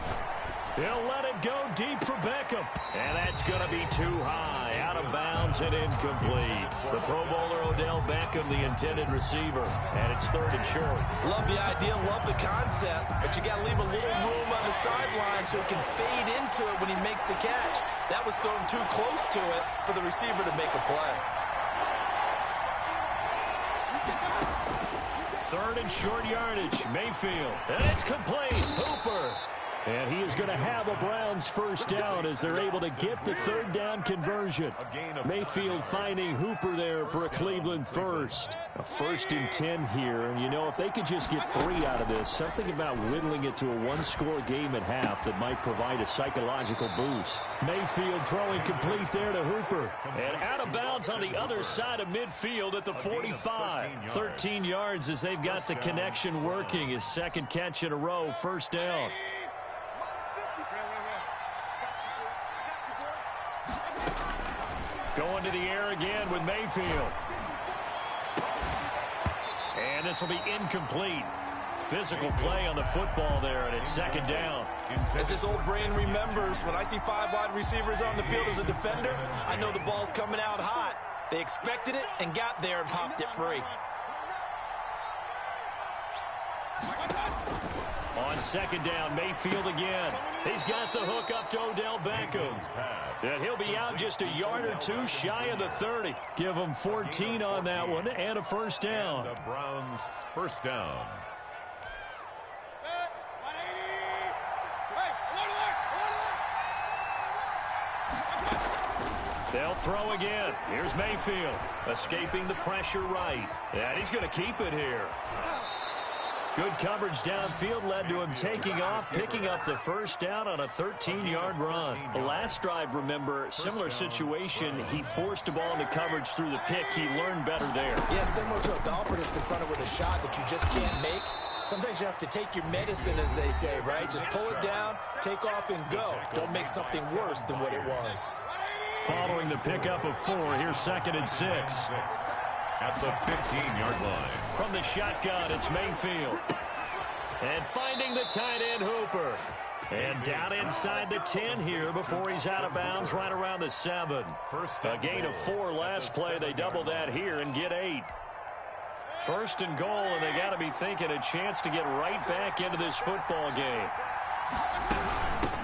He'll let it go deep for Beckham. And that's going to be too high. Out of bounds and incomplete. The Pro Bowler Odell Beckham, the intended receiver. And it's 3rd and short. Love the idea, love the concept, but you got to leave a little room on the sideline so he can fade into it when he makes the catch. That was thrown too close to it for the receiver to make a play. 3rd and short yardage. Mayfield. And it's complete. Hooper. And he is going to have a Browns 1st down as they're able to get the 3rd down conversion. Mayfield finding Hooper there for a Cleveland 1st. A 1st and 10 here. And, you know, if they could just get 3 out of this, something about whittling it to a 1-score game at half that might provide a psychological boost. Mayfield throwing complete there to Hooper. And out of bounds on the other side of midfield at the 45. 13 yards as they've got the connection working. His 2nd catch in a row, 1st down. Going to the air again with Mayfield. And this will be incomplete. Physical play on the football there, and it's 2nd down. As this old brain remembers, when I see 5 wide receivers on the field as a defender, I know the ball's coming out hot. They expected it and got there and popped it free. On 2nd down, Mayfield again. He's got the hook up to Odell Beckham. And he'll be out just a yard or 2 shy of the 30. Give him 14 on that one and a 1st down. The Browns 1st down. They'll throw again. Here's Mayfield, escaping the pressure right. And he's going to keep it here. Good coverage downfield led to him taking off, picking up the 1st down on a 13-yard run. The last drive, remember, similar situation. He forced a ball into coverage through the pick. He learned better there. Yeah, similar to a golfer that's confronted with a shot that you just can't make. Sometimes you have to take your medicine, as they say, right? Just pull it down, take off, and go. Don't make something worse than what it was. Following the pickup of 4, here's 2nd and 6. At the 15-yard line. From the shotgun, it's Mayfield. And finding the tight end, Hooper. And down inside the 10 here before he's out of bounds right around the 7. A gain of 4 last play. They double that here and get 8. 1st and goal, and they got to be thinking a chance to get right back into this football game.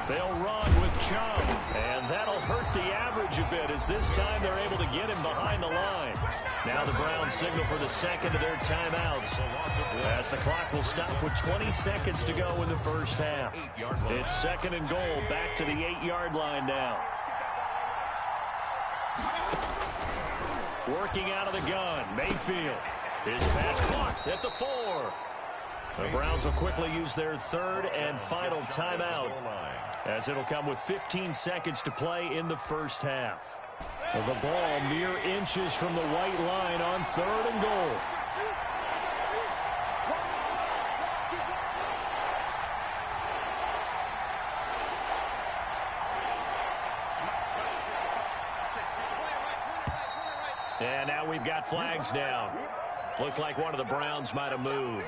They'll run with Chubb, and that'll hurt the average a bit as this time they're able to get him behind the line. Now the Browns signal for the 2nd of their timeouts as the clock will stop with 20 seconds to go in the 1st half. It's 2nd and goal, back to the 8-yard line now. Working out of the gun, Mayfield. His pass caught at the 4. The Browns will quickly use their third and final timeout, as it'll come with 15 seconds to play in the first half. The ball mere inches from the white line on 3rd and goal. And now we've got flags down. Looked like one of the Browns might have moved.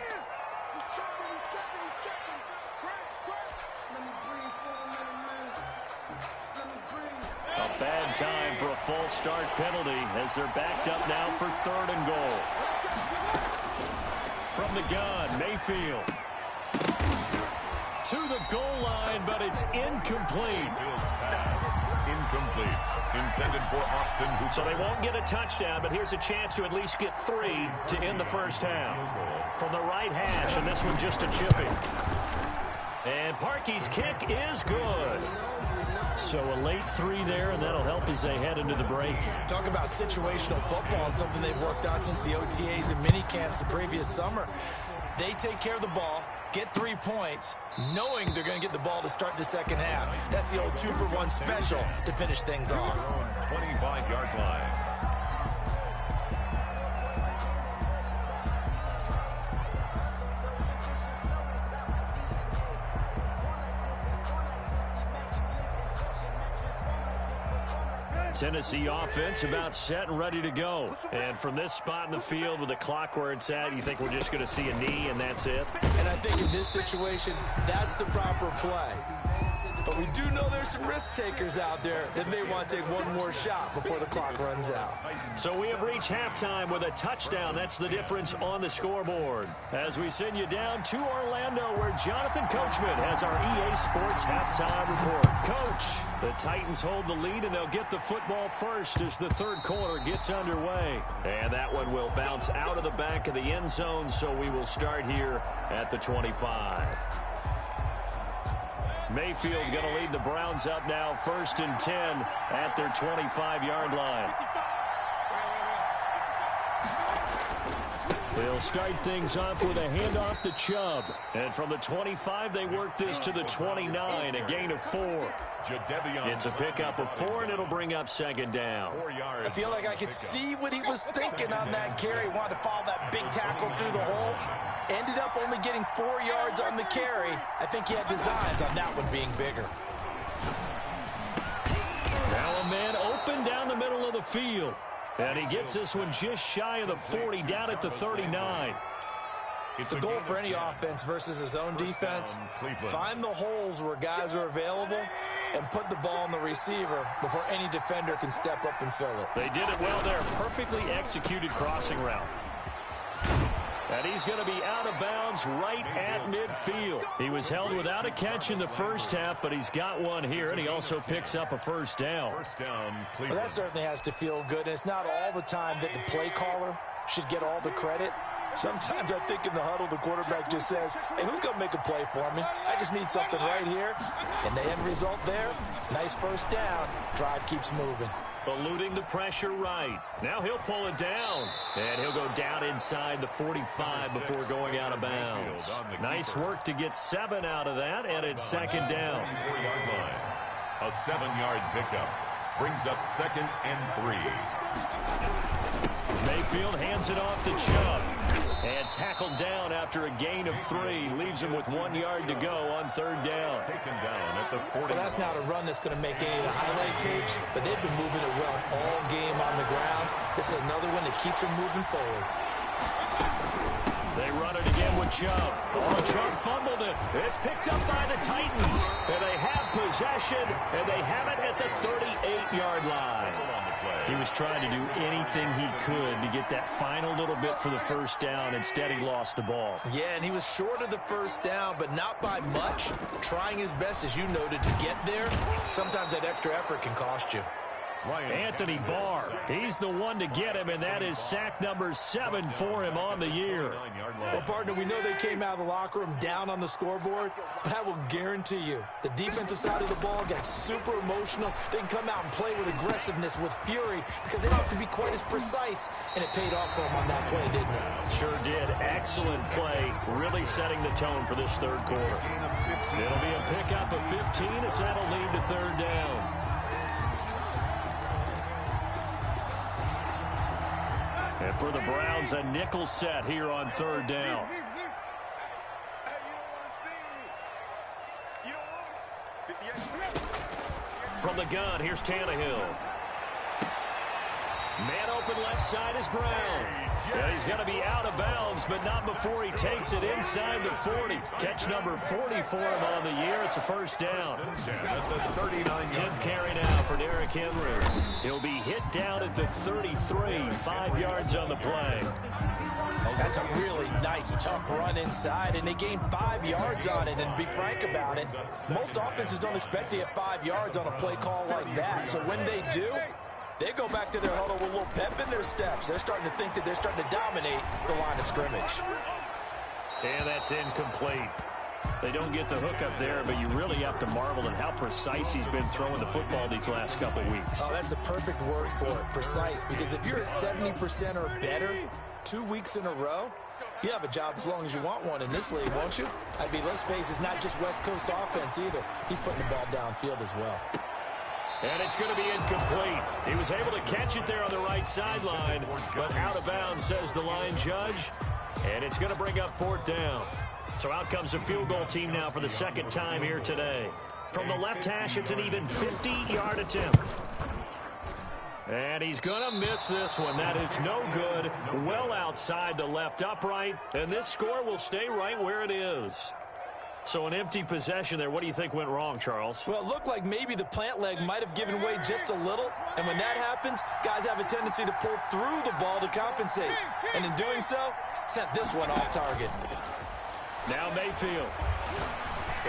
A bad time for a false start penalty as they're backed up now for 3rd and goal. From the gun, Mayfield. To the goal line, but it's incomplete. Incomplete. Intended for Austin Hooper. So they won't get a touchdown, but here's a chance to at least get 3 to end the first half. From the right hash, and this one just a chipping. And Parkey's kick is good. So a late 3 there, and that'll help as they head into the break. Talk about situational football and something they've worked on since the OTAs and mini camps the previous summer. They take care of the ball, get 3 points, knowing they're going to get the ball to start the second half. That's the old 2-for-1 special to finish things off. 25-yard line. Tennessee offense about set and ready to go. And from this spot in the field with the clock where it's at, you think we're just going to see a knee and that's it? And I think in this situation, that's the proper play. But we do know there's some risk takers out there that may want to take one more shot before the clock runs out. So we have reached halftime with a touchdown. That's the difference on the scoreboard. As we send you down to Orlando, where Jonathan Coachman has our EA Sports halftime report. Coach, the Titans hold the lead, and they'll get the football first as the third quarter gets underway. And that one will bounce out of the back of the end zone, so we will start here at the 25. Mayfield going to lead the Browns up now, 1st and 10 at their 25-yard line. They'll start things off with a handoff to Chubb. And from the 25, they work this to the 29, a gain of 4. It's a pickup of 4, and it'll bring up 2nd down. I feel like I could see what he was thinking on that carry. Wanted to follow that big tackle through the hole. Ended up only getting 4 yards on the carry. I think he had designs on that one being bigger. Now a man open down the middle of the field. And he gets this one just shy of the 40, down at the 39. The goal for any offense versus his own defense, find the holes where guys are available and put the ball on the receiver before any defender can step up and fill it. They did it well there. Perfectly executed crossing route. And he's going to be out of bounds right at midfield. He was held without a catch in the first half, but he's got one here, and he also picks up a 1st down. Well, that certainly has to feel good, and it's not all the time that the play caller should get all the credit. Sometimes I think in the huddle, the quarterback just says, hey, who's going to make a play for me? I just need something right here. And the end result there, nice 1st down. Drive keeps moving. Eluding the pressure right. Now he'll pull it down. And he'll go down inside the 45 before going out of bounds. Nice work to get 7 out of that, and it's 2nd down. 4-yard line. A 7-yard pickup brings up 2nd and 3. Mayfield hands it off to Chubb. And tackled down after a gain of 3. Leaves him with 1 yard to go on 3rd down. Taken down at the 40. Well, that's not a run that's going to make any of the highlight tapes, but they've been moving it well all game on the ground. This is another one that keeps them moving forward. They run it again with Chubb. Oh, Chubb fumbled it. It's picked up by the Titans. And they have possession, and they have it at the 38-yard line. He was trying to do anything he could to get that final little bit for the 1st down. Instead, he lost the ball. Yeah, and he was short of the 1st down, but not by much. Trying his best, as you noted, to get there. Sometimes that extra effort can cost you. Anthony Barr, he's the one to get him, and that is sack number 7 for him on the year. Well, partner, we know they came out of the locker room down on the scoreboard, but I will guarantee you the defensive side of the ball got super emotional. They can come out and play with aggressiveness, with fury, because they don't have to be quite as precise, and it paid off for them on that play, didn't it? Sure did. Excellent play, really setting the tone for this third quarter. It'll be a pickup of 15 as that'll lead to third down. And for the Browns, a nickel set here on third down. From the gun, here's Tannehill. Man open left side is Brown. And he's going to be out of bounds, but not before he takes it inside the 40. Catch number 40 for him on the year. It's a first down. 10th carry now for Derrick Henry. He'll be hit down at the 33, 5 yards on the play. That's a really nice, tough run inside, and they gained 5 yards on it. And to be frank about it, most offenses don't expect to get 5 yards on a play call like that. So when they do, they go back to their huddle with a little pep in their steps. They're starting to think that they're starting to dominate the line of scrimmage. And that's incomplete. They don't get the hook up there, but you really have to marvel at how precise he's been throwing the football these last couple weeks. Oh, that's the perfect word for it, precise. Because if you're at 70% or better 2 weeks in a row, you have a job as long as you want one in this league, won't you? I mean, let's face it, it's not just West Coast offense either. He's putting the ball downfield as well. And it's going to be incomplete. He was able to catch it there on the right sideline, but out of bounds, says the line judge. And it's going to bring up fourth down. So out comes the field goal team now for the second time here today. From the left hash, it's an even 50-yard attempt. And he's going to miss this one. That is no good. Well outside the left upright. And this score will stay right where it is. So an empty possession there. What do you think went wrong, Charles? Well, it looked like maybe the plant leg might have given way just a little. And when that happens, guys have a tendency to pull through the ball to compensate. And in doing so, sent this one off target. Now Mayfield.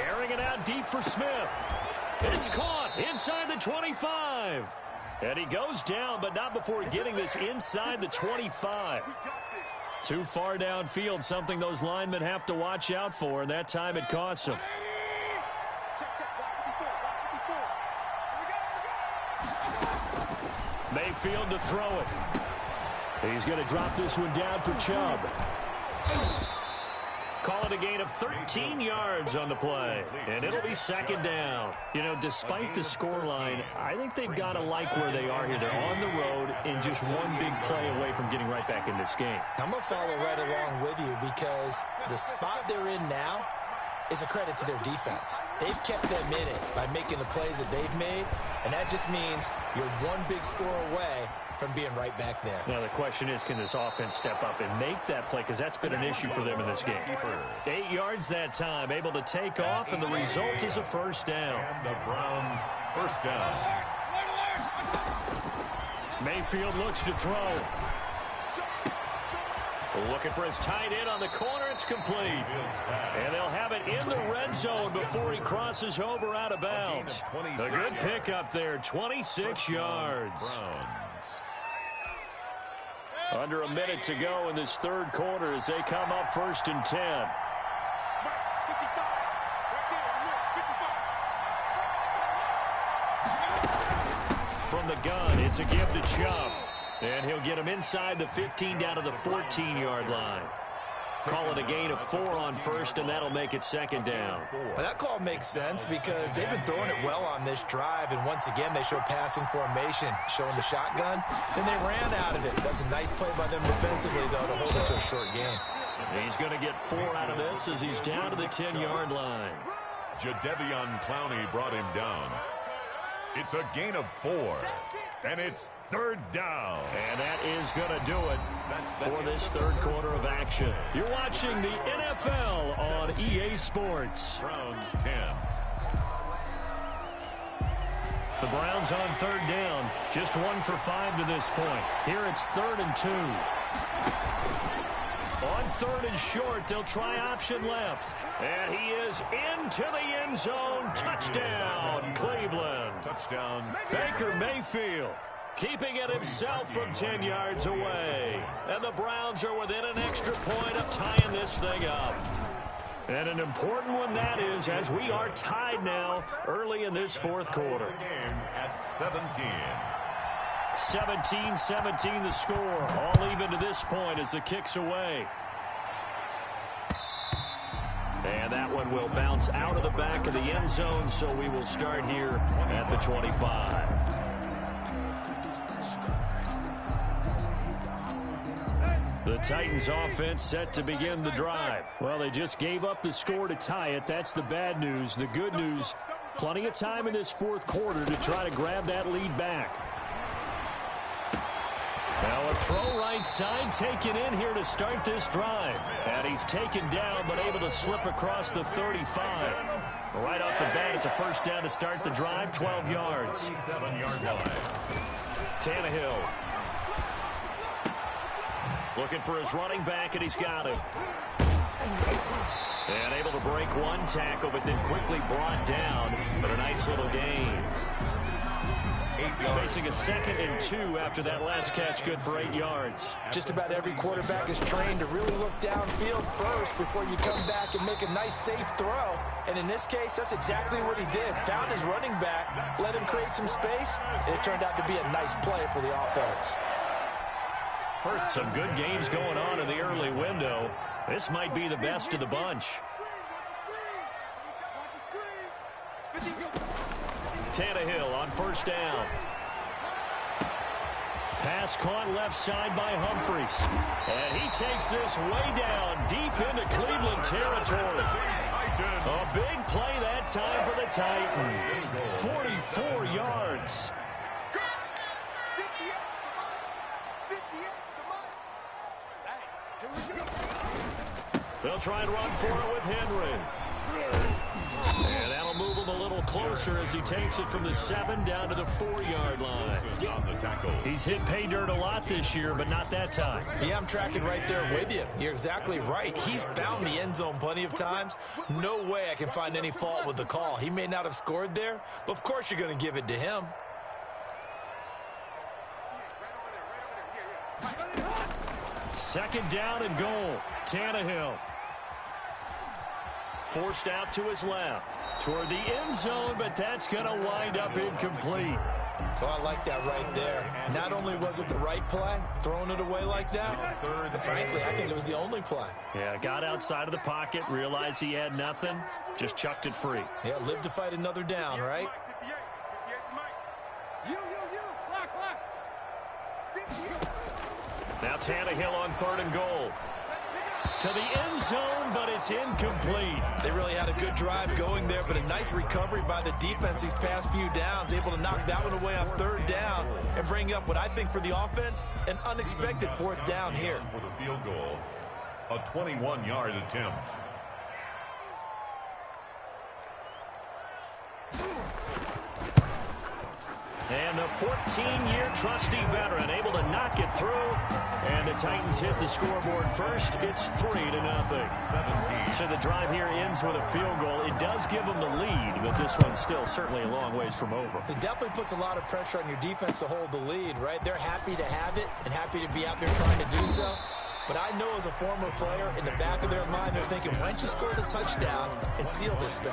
Airing it out deep for Smith. It's caught inside the 25. And he goes down, but not before getting this inside the 25. Too far downfield, something those linemen have to watch out for, and that time it costs them. Mayfield to throw it. He's going to drop this one down for Chubb. Call it a gain of 13 yards on the play, and it'll be second down. You know, despite the scoreline, I think they've got to like where they are here. They're on the road and just one big play away from getting right back in this game. I'm going to follow right along with you because the spot they're in now is a credit to their defense. They've kept them in it by making the plays that they've made, and that just means you're one big score away from being right back there. Now the question is, can this offense step up and make that play? Because that's been an issue for them in this game. 8 yards that time, able to take off, and the result is a first down. And the Browns first down. Mayfield looks to throw. Looking for his tight end on the corner. It's complete. And they'll have it in the red zone before he crosses over out of bounds. A good pickup there, 26 yards. Under a minute to go in this third quarter as they come up 1st and 10. From the gun, it's a give to Chubb. And he'll get him inside the 15 down to the 14-yard line. Call it a gain of 4 on first, and that'll make it second down. Well, that call makes sense because they've been throwing it well on this drive, and once again they show passing formation, showing the shotgun. Then they ran out of it. That's a nice play by them defensively, though, to hold it to a short gain. He's going to get 4 out of this as he's down to the 10-yard line. Jadeveon Clowney brought him down. It's a gain of 4, and it's third down. And that is going to do it for this third quarter of action. You're watching the NFL on EA Sports. Browns 10. The Browns on third down. Just 1 for 5 to this point. Here it's 3rd and 2. On 3rd and short, they'll try option left. And he is into the end zone. Touchdown, Cleveland. Touchdown. Baker Mayfield keeping it himself from 10 yards away. And the Browns are within an extra point of tying this thing up. And an important one that is, as we are tied now early in this fourth quarter. Game at 17. 17-17 the score. All even to this point as the kick's away. And that one will bounce out of the back of the end zone, so we will start here at the 25. The Titans offense set to begin the drive. Well, they just gave up the score to tie it. That's the bad news. The good news, plenty of time in this fourth quarter to try to grab that lead back. Now a throw right side taken in here to start this drive. And he's taken down but able to slip across the 35. Right off the bat, it's a first down to start the drive, 12 yards. 7-yard line. Tannehill looking for his running back, and he's got him. And able to break one tackle, but then quickly brought down. But a nice little gain. Facing a 2nd and 2 after that last catch, good for 8 yards. Just about every quarterback is trained to really look downfield first before you come back and make a nice, safe throw. And in this case, that's exactly what he did. Found his running back, let him create some space, and it turned out to be a nice play for the offense. Some good games going on in the early window. This might be the best of the bunch. Tannehill on first down. Pass caught left side by Humphries. And he takes this way down deep into Cleveland territory. A big play that time for the Titans. 44 yards. They'll try and run for it with Henry. And that'll move him a little closer as he takes it from the 7 down to the 4-yard line. He's hit pay dirt a lot this year, but not that time. Yeah, I'm tracking right there with you. You're exactly right. He's found the end zone plenty of times. No way I can find any fault with the call. He may not have scored there, but of course you're going to give it to him. Second down and goal. Tannehill. Forced out to his left. Toward the end zone, but that's going to wind up incomplete. Oh, I like that right there. Not only was it the right play, throwing it away like that, but frankly, I think it was the only play. Yeah, got outside of the pocket, realized he had nothing, just chucked it free. Yeah, live to fight another down, right? Now Tannehill on 3rd and goal. To the end zone, but it's incomplete. They really had a good drive going there, but a nice recovery by the defense these past few downs, able to knock that one away on 3rd down and bring up what I think for the offense, an unexpected 4th down here. For the field goal, a 21-yard attempt. And the 14-year trusty veteran able to knock it through. And the Titans hit the scoreboard first. It's 3-0. 17. So the drive here ends with a field goal. It does give them the lead, but this one's still certainly a long ways from over. It definitely puts a lot of pressure on your defense to hold the lead, right? They're happy to have it and happy to be out there trying to do so. But I know as a former player, in the back of their mind, they're thinking, why don't you score the touchdown and seal this thing?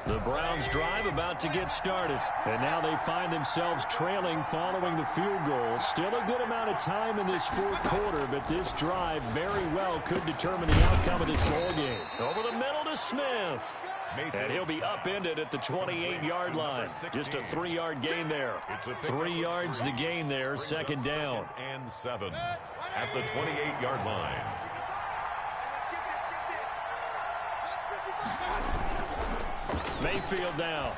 The Browns drive about to get started. And now they find themselves trailing following the field goal. Still a good amount of time in this fourth quarter, but this drive very well could determine the outcome of this ball game. Over the middle to Smith. And he'll be upended at the 28-yard line. Just a 3-yard gain there. 3 yards the gain there, second down. And 7 at the 28-yard line. Mayfield now.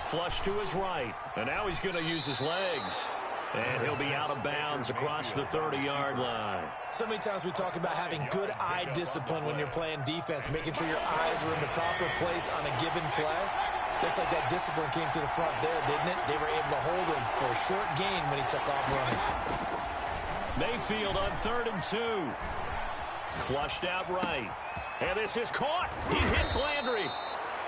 Flush to his right. And now he's going to use his legs. And he'll be out of bounds across the 30-yard line. So many times we talk about having good eye discipline when you're playing defense, making sure your eyes are in the proper place on a given play. Looks like that discipline came to the front there, didn't it? They were able to hold him for a short gain when he took off running. Mayfield on 3rd and 2. Flushed out right. And this is caught. He hits Landry.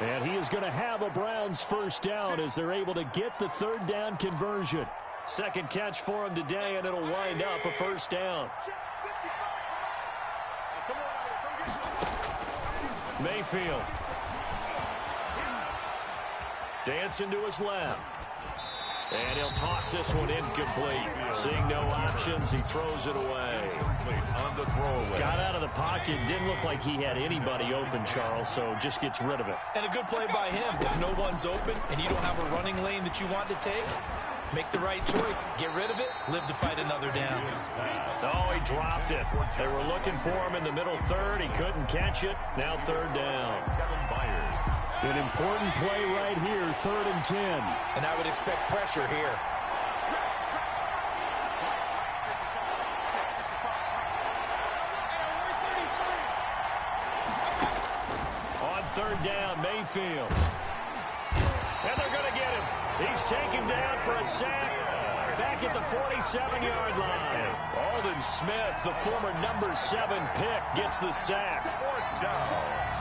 And he is going to have a Browns first down as they're able to get the 3rd down conversion. Second catch for him today, and it'll wind up a first down. Mayfield. Dancing to his left. And he'll toss this one incomplete. Seeing no options, he throws it away. On the throwaway. Got out of the pocket. Didn't look like he had anybody open, Charles, so just gets rid of it. And a good play by him. If no one's open and you don't have a running lane that you want to take, make the right choice. Get rid of it. Live to fight another down. Oh, he dropped it. They were looking for him in the middle third. He couldn't catch it. Now 3rd down. An important play right here, 3rd and 10. And I would expect pressure here. On 3rd down, Mayfield. And they're going to get him. He's taken down for a sack. Back at the 47-yard line. Aldon Smith, the former number 7 pick, gets the sack. 4th down.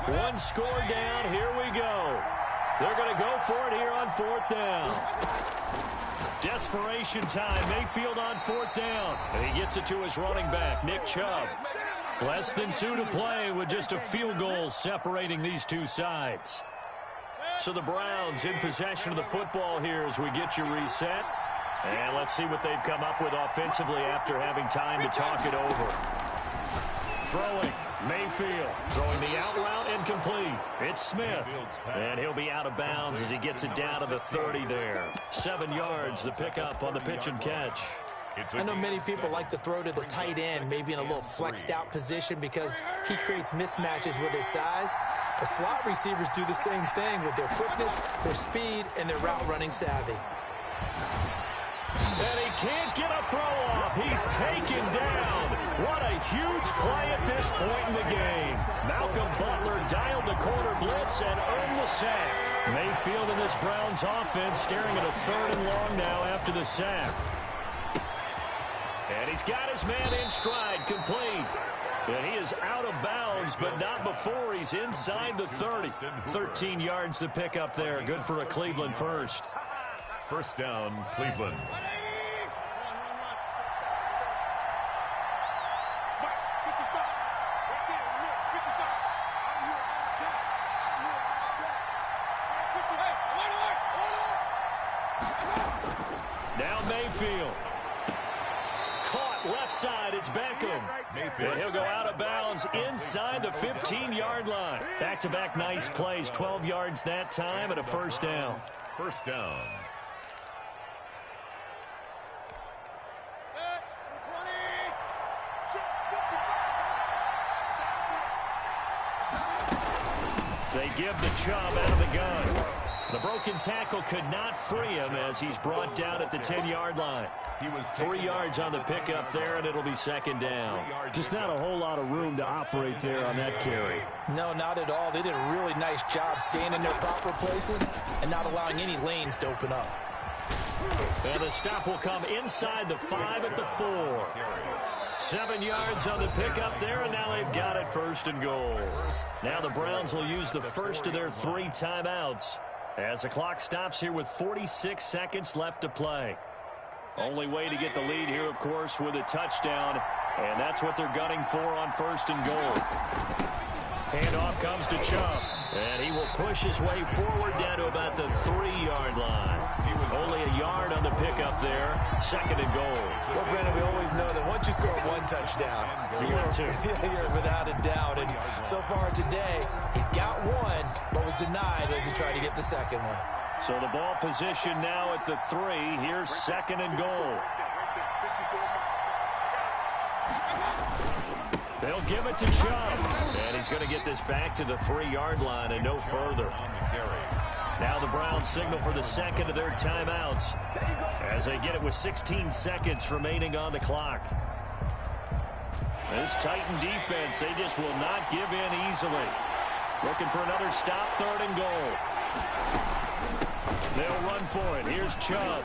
One score down. Here we go. They're going to go for it here on 4th down. Desperation time. Mayfield on 4th down. And he gets it to his running back, Nick Chubb. Less than 2 to play with just a field goal separating these two sides. So the Browns in possession of the football here as we get you reset. And let's see what they've come up with offensively after having time to talk it over. Throwing. Mayfield throwing the out route incomplete. It's Smith. And he'll be out of bounds as he gets it down to the 30 there. 7 yards, the pickup on the pitch and catch. I know many people like to throw to the tight end, maybe in a little flexed out position because he creates mismatches with his size. The slot receivers do the same thing with their quickness, their speed, and their route running savvy. And he can't get a throw off. He's taken down. What a huge play at this point in the game. Malcolm Butler dialed the corner blitz and earned the sack. Mayfield in this Browns offense staring at a 3rd and long now after the sack. And he's got his man in stride, complete. And he is out of bounds, but not before he's inside the 30. 13 yards to pick up there. Good for a Cleveland first. First down, Cleveland. Now Mayfield. Caught left side. It's Beckham. And he'll go out of bounds inside the 15-yard line. Back-to-back nice plays. 12 yards that time and a first down. First down. They give the Chubb out of the gun. The broken tackle could not free him as he's brought down at the 10-yard line. He was 3 yards on the pickup there, and it'll be second down. Just not a whole lot of room to operate there on that carry. No, not at all. They did a really nice job staying in their proper places and not allowing any lanes to open up. And the stop will come inside the 5 at the 4. 7 yards on the pickup there, and now they've got it first and goal. Now the Browns will use the first of their 3 timeouts as the clock stops here with 46 seconds left to play. Only way to get the lead here, of course, with a touchdown, and that's what they're gunning for on first and goal. Handoff comes to Chubb, and he will push his way forward down to about the 3-yard line. Only a yard on the pickup there, second and goal. Well, Brandon, we always know that once you score 1 touchdown, you're without a doubt. And so far today, he's got 1, but was denied as he tried to get the second one. So the ball position now at the 3. Here's second and goal. They'll give it to Chubb. And he's going to get this back to the 3-yard line and no further. Now the Browns signal for the second of their timeouts as they get it with 16 seconds remaining on the clock. This Titan defense, they just will not give in easily. Looking for another stop, 3rd and goal. They'll run for it. Here's Chubb.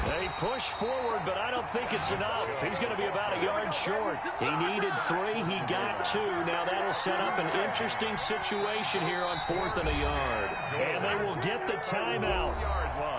They push forward, but I don't think it's enough. He's going to be about a yard short. He needed 3. He got 2. Now that'll set up an interesting situation here on 4th and a yard. And they will get the timeout.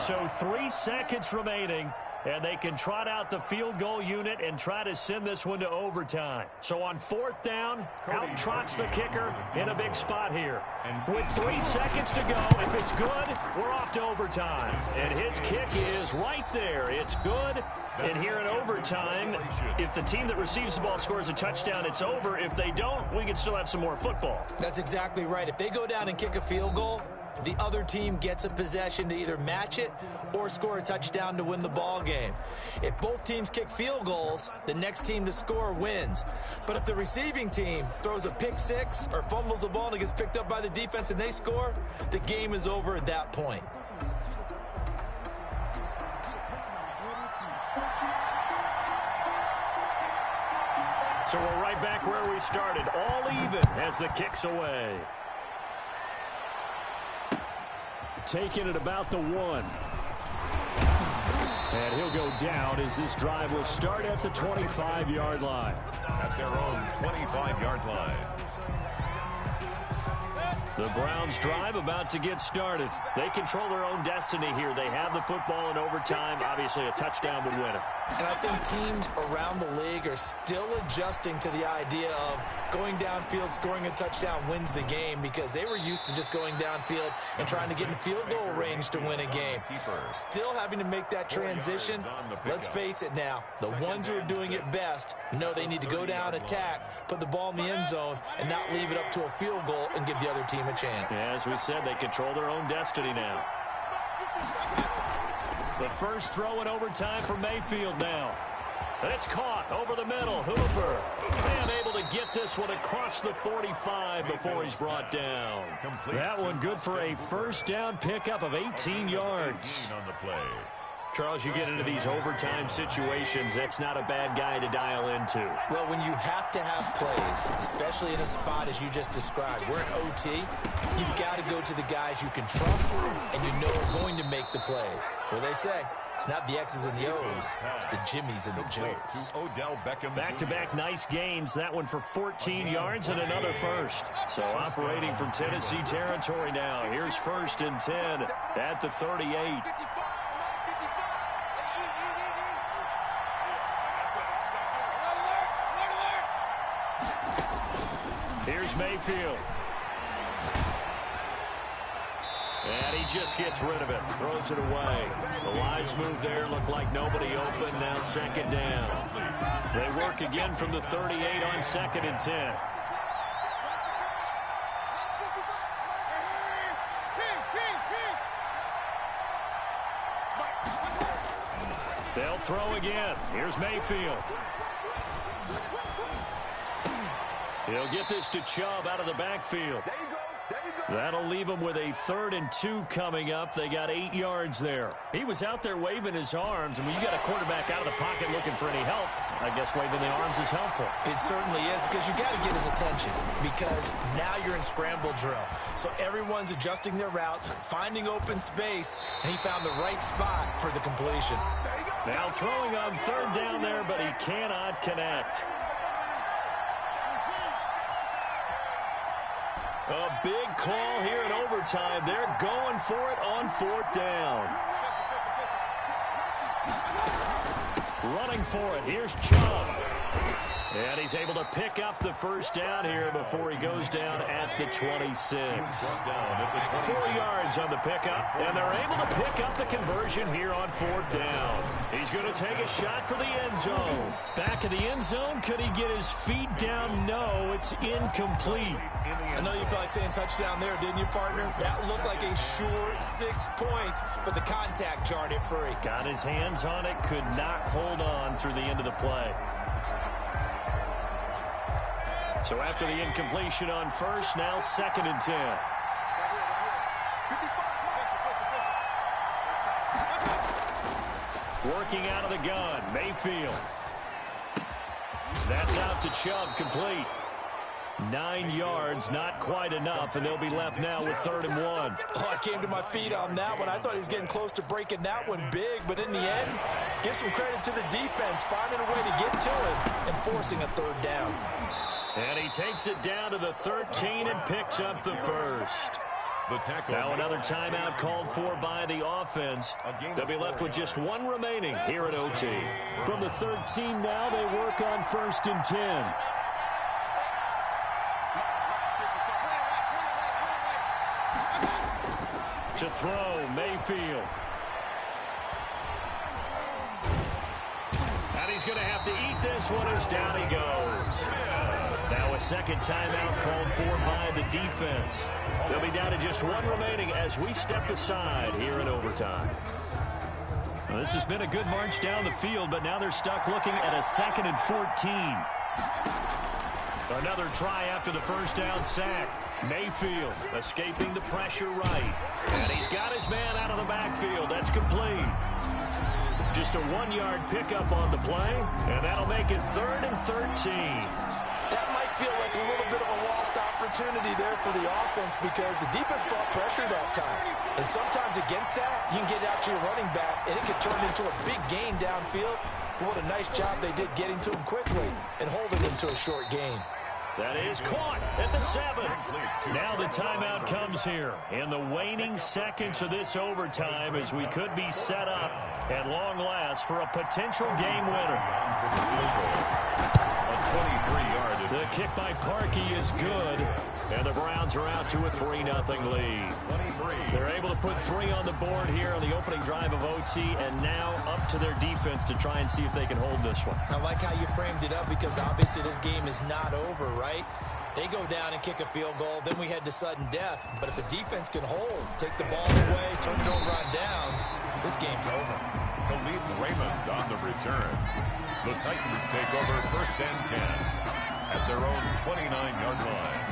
So 3 seconds remaining. And they can trot out the field goal unit and try to send this one to overtime. So on 4th down, out trots the kicker in a big spot here. With 3 seconds to go, if it's good, we're off to overtime. And his kick is right there. It's good. And here in overtime, if the team that receives the ball scores a touchdown, it's over. If they don't, we can still have some more football. That's exactly right. If they go down and kick a field goal, the other team gets a possession to either match it or score a touchdown to win the ball game. If both teams kick field goals, the next team to score wins. But if the receiving team throws a pick 6 or fumbles the ball and it gets picked up by the defense and they score, the game is over at that point. So we're right back where we started, all even as the kick's away. Taking it about the 1. And he'll go down as this drive will start at the 25-yard line. At their own 25-yard line. The Browns drive about to get started. They control their own destiny here. They have the football in overtime. Obviously, a touchdown would win it. And I think teams around the league are still adjusting to the idea of going downfield, scoring a touchdown wins the game, because they were used to just going downfield and trying to get in field goal range to win a game. Still having to make that transition. Let's face it now, the ones who are doing it best know they need to go down, attack, put the ball in the end zone, and not leave it up to a field goal and give the other team a chance. Yeah, as we said, they control their own destiny now. The first throw in overtime for Mayfield now. And it's caught over the middle. Hooper, and able to get this one across the 45 before he's brought down. That one good for a first down pickup of 18 yards. On the play. Charles, you get into these overtime situations, that's not a bad guy to dial into. Well, when you have to have plays, especially in a spot as you just described, we're in OT, you've got to go to the guys you can trust and you know are going to make the plays. Well, they say, it's not the X's and the O's, it's the Jimmies and the Joes. Odell Beckham. Back-to-back nice gains, that one for 14 yards and another first. So operating from Tennessee territory now. Here's 1st and 10 at the 38. Here's Mayfield. And he just gets rid of it. Throws it away. The lines move there. Look like nobody open. Now 2nd down. They work again from the 38 on 2nd and 10. They'll throw again. Here's Mayfield. He'll get this to Chubb out of the backfield. That'll leave him with a 3rd and 2 coming up. They got 8 yards there. He was out there waving his arms, and when you got a quarterback out of the pocket looking for any help, I guess waving the arms is helpful. It certainly is, because you got to get his attention, because now you're in scramble drill. So everyone's adjusting their routes, finding open space, and he found the right spot for the completion. Now throwing on 3rd down there, but he cannot connect. A big call here in overtime. They're going for it on 4th down. Running for it. Here's Chubb. And he's able to pick up the first down here before he goes down at the 26. 4 yards on the pickup, and they're able to pick up the conversion here on 4th down. He's going to take a shot for the end zone. Back in the end zone, could he get his feet down? No, it's incomplete. I know you felt like saying touchdown there, didn't you, partner? That looked like a sure 6 points, but the contact jarred it free. Got his hands on it, could not hold on through the end of the play. So after the incompletion on 1st, now 2nd and 10. Working out of the gun, Mayfield. That's out to Chubb, complete. 9 yards, not quite enough, and they'll be left now with 3rd and 1. Oh, I came to my feet on that one. I thought he was getting close to breaking that one big, but in the end, give some credit to the defense, finding a way to get to it and forcing a 3rd down. And he takes it down to the 13 and picks up the first. The tackle. Now another timeout called for by the offense. They'll be left with just 1 remaining here at OT. From the 13 now, they work on 1st and 10. To throw, Mayfield. And he's going to have to eat this one as down he goes. Now a second timeout called for by the defense. They'll be down to just 1 remaining as we step aside here in overtime. Well, this has been a good march down the field, but now they're stuck looking at a 2nd and 14. Another try after the first down sack. Mayfield escaping the pressure right. And he's got his man out of the backfield. That's complete. Just a 1-yard pickup on the play, and that'll make it 3rd and 13. That might feel like a little bit of a lost opportunity there for the offense because the defense brought pressure that time. And sometimes against that, you can get out to your running back, and it could turn into a big gain downfield. But what a nice job they did getting to him quickly and holding him to a short gain. That is caught at the 7. Now the timeout comes here in the waning seconds of this overtime as we could be set up at long last for a potential game winner. A 23-yard. The kick by Parkey is good, and the Browns are out to a 3-0 lead. They're able to put 3 on the board here on the opening drive of OT, and now up to their defense to try and see if they can hold this one. I like how you framed it up because obviously this game is not over, right? They go down and kick a field goal, then we head to sudden death. But if the defense can hold, take the ball away, turn it over on downs, this game's over. Khalid Raymond on the return. The Titans take over 1st and 10 at their own 29-yard line.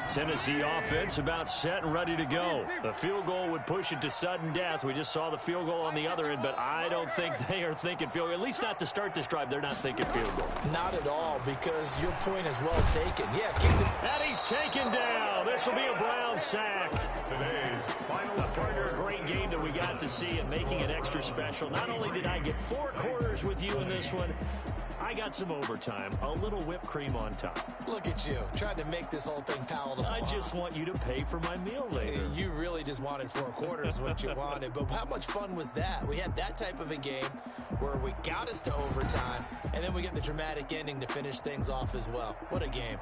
Tennessee offense about set and ready to go. The field goal would push it to sudden death. We just saw the field goal on the other end, but I don't think they are thinking field goal. At least not to start this drive. They're not thinking field goal. Not at all, because your point is well taken. Yeah, kick the... And he's taken down. This will be a Brown sack. Today's final partner, a great game that we got to see and making it extra special. Not only did I get 4 quarters with you in this one, I got some overtime, a little whipped cream on top. Look at you, trying to make this whole thing palatable. I just want you to pay for my meal later. You really just wanted 4 quarters, what you wanted. But how much fun was that? We had that type of a game where we got us to overtime, and then we get the dramatic ending to finish things off as well. What a game.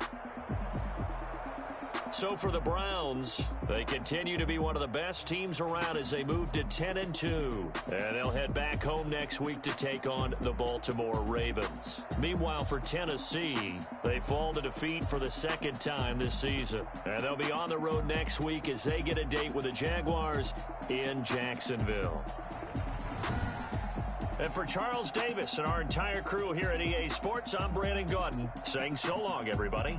So for the Browns, they continue to be one of the best teams around as they move to 10-2. And they'll head back home next week to take on the Baltimore Ravens. Meanwhile, for Tennessee, they fall to defeat for the 2nd time this season. And they'll be on the road next week as they get a date with the Jaguars in Jacksonville. And for Charles Davis and our entire crew here at EA Sports, I'm Brandon Gaudin saying so long, everybody.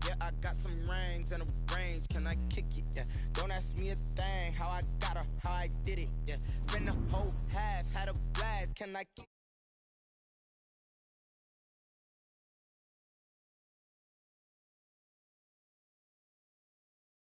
Yeah, I got some rings and a range. Can I kick it? Yeah. Don't ask me a thing. How I got her, how I did it. Yeah. Spend the whole half, had a blast. Can I kick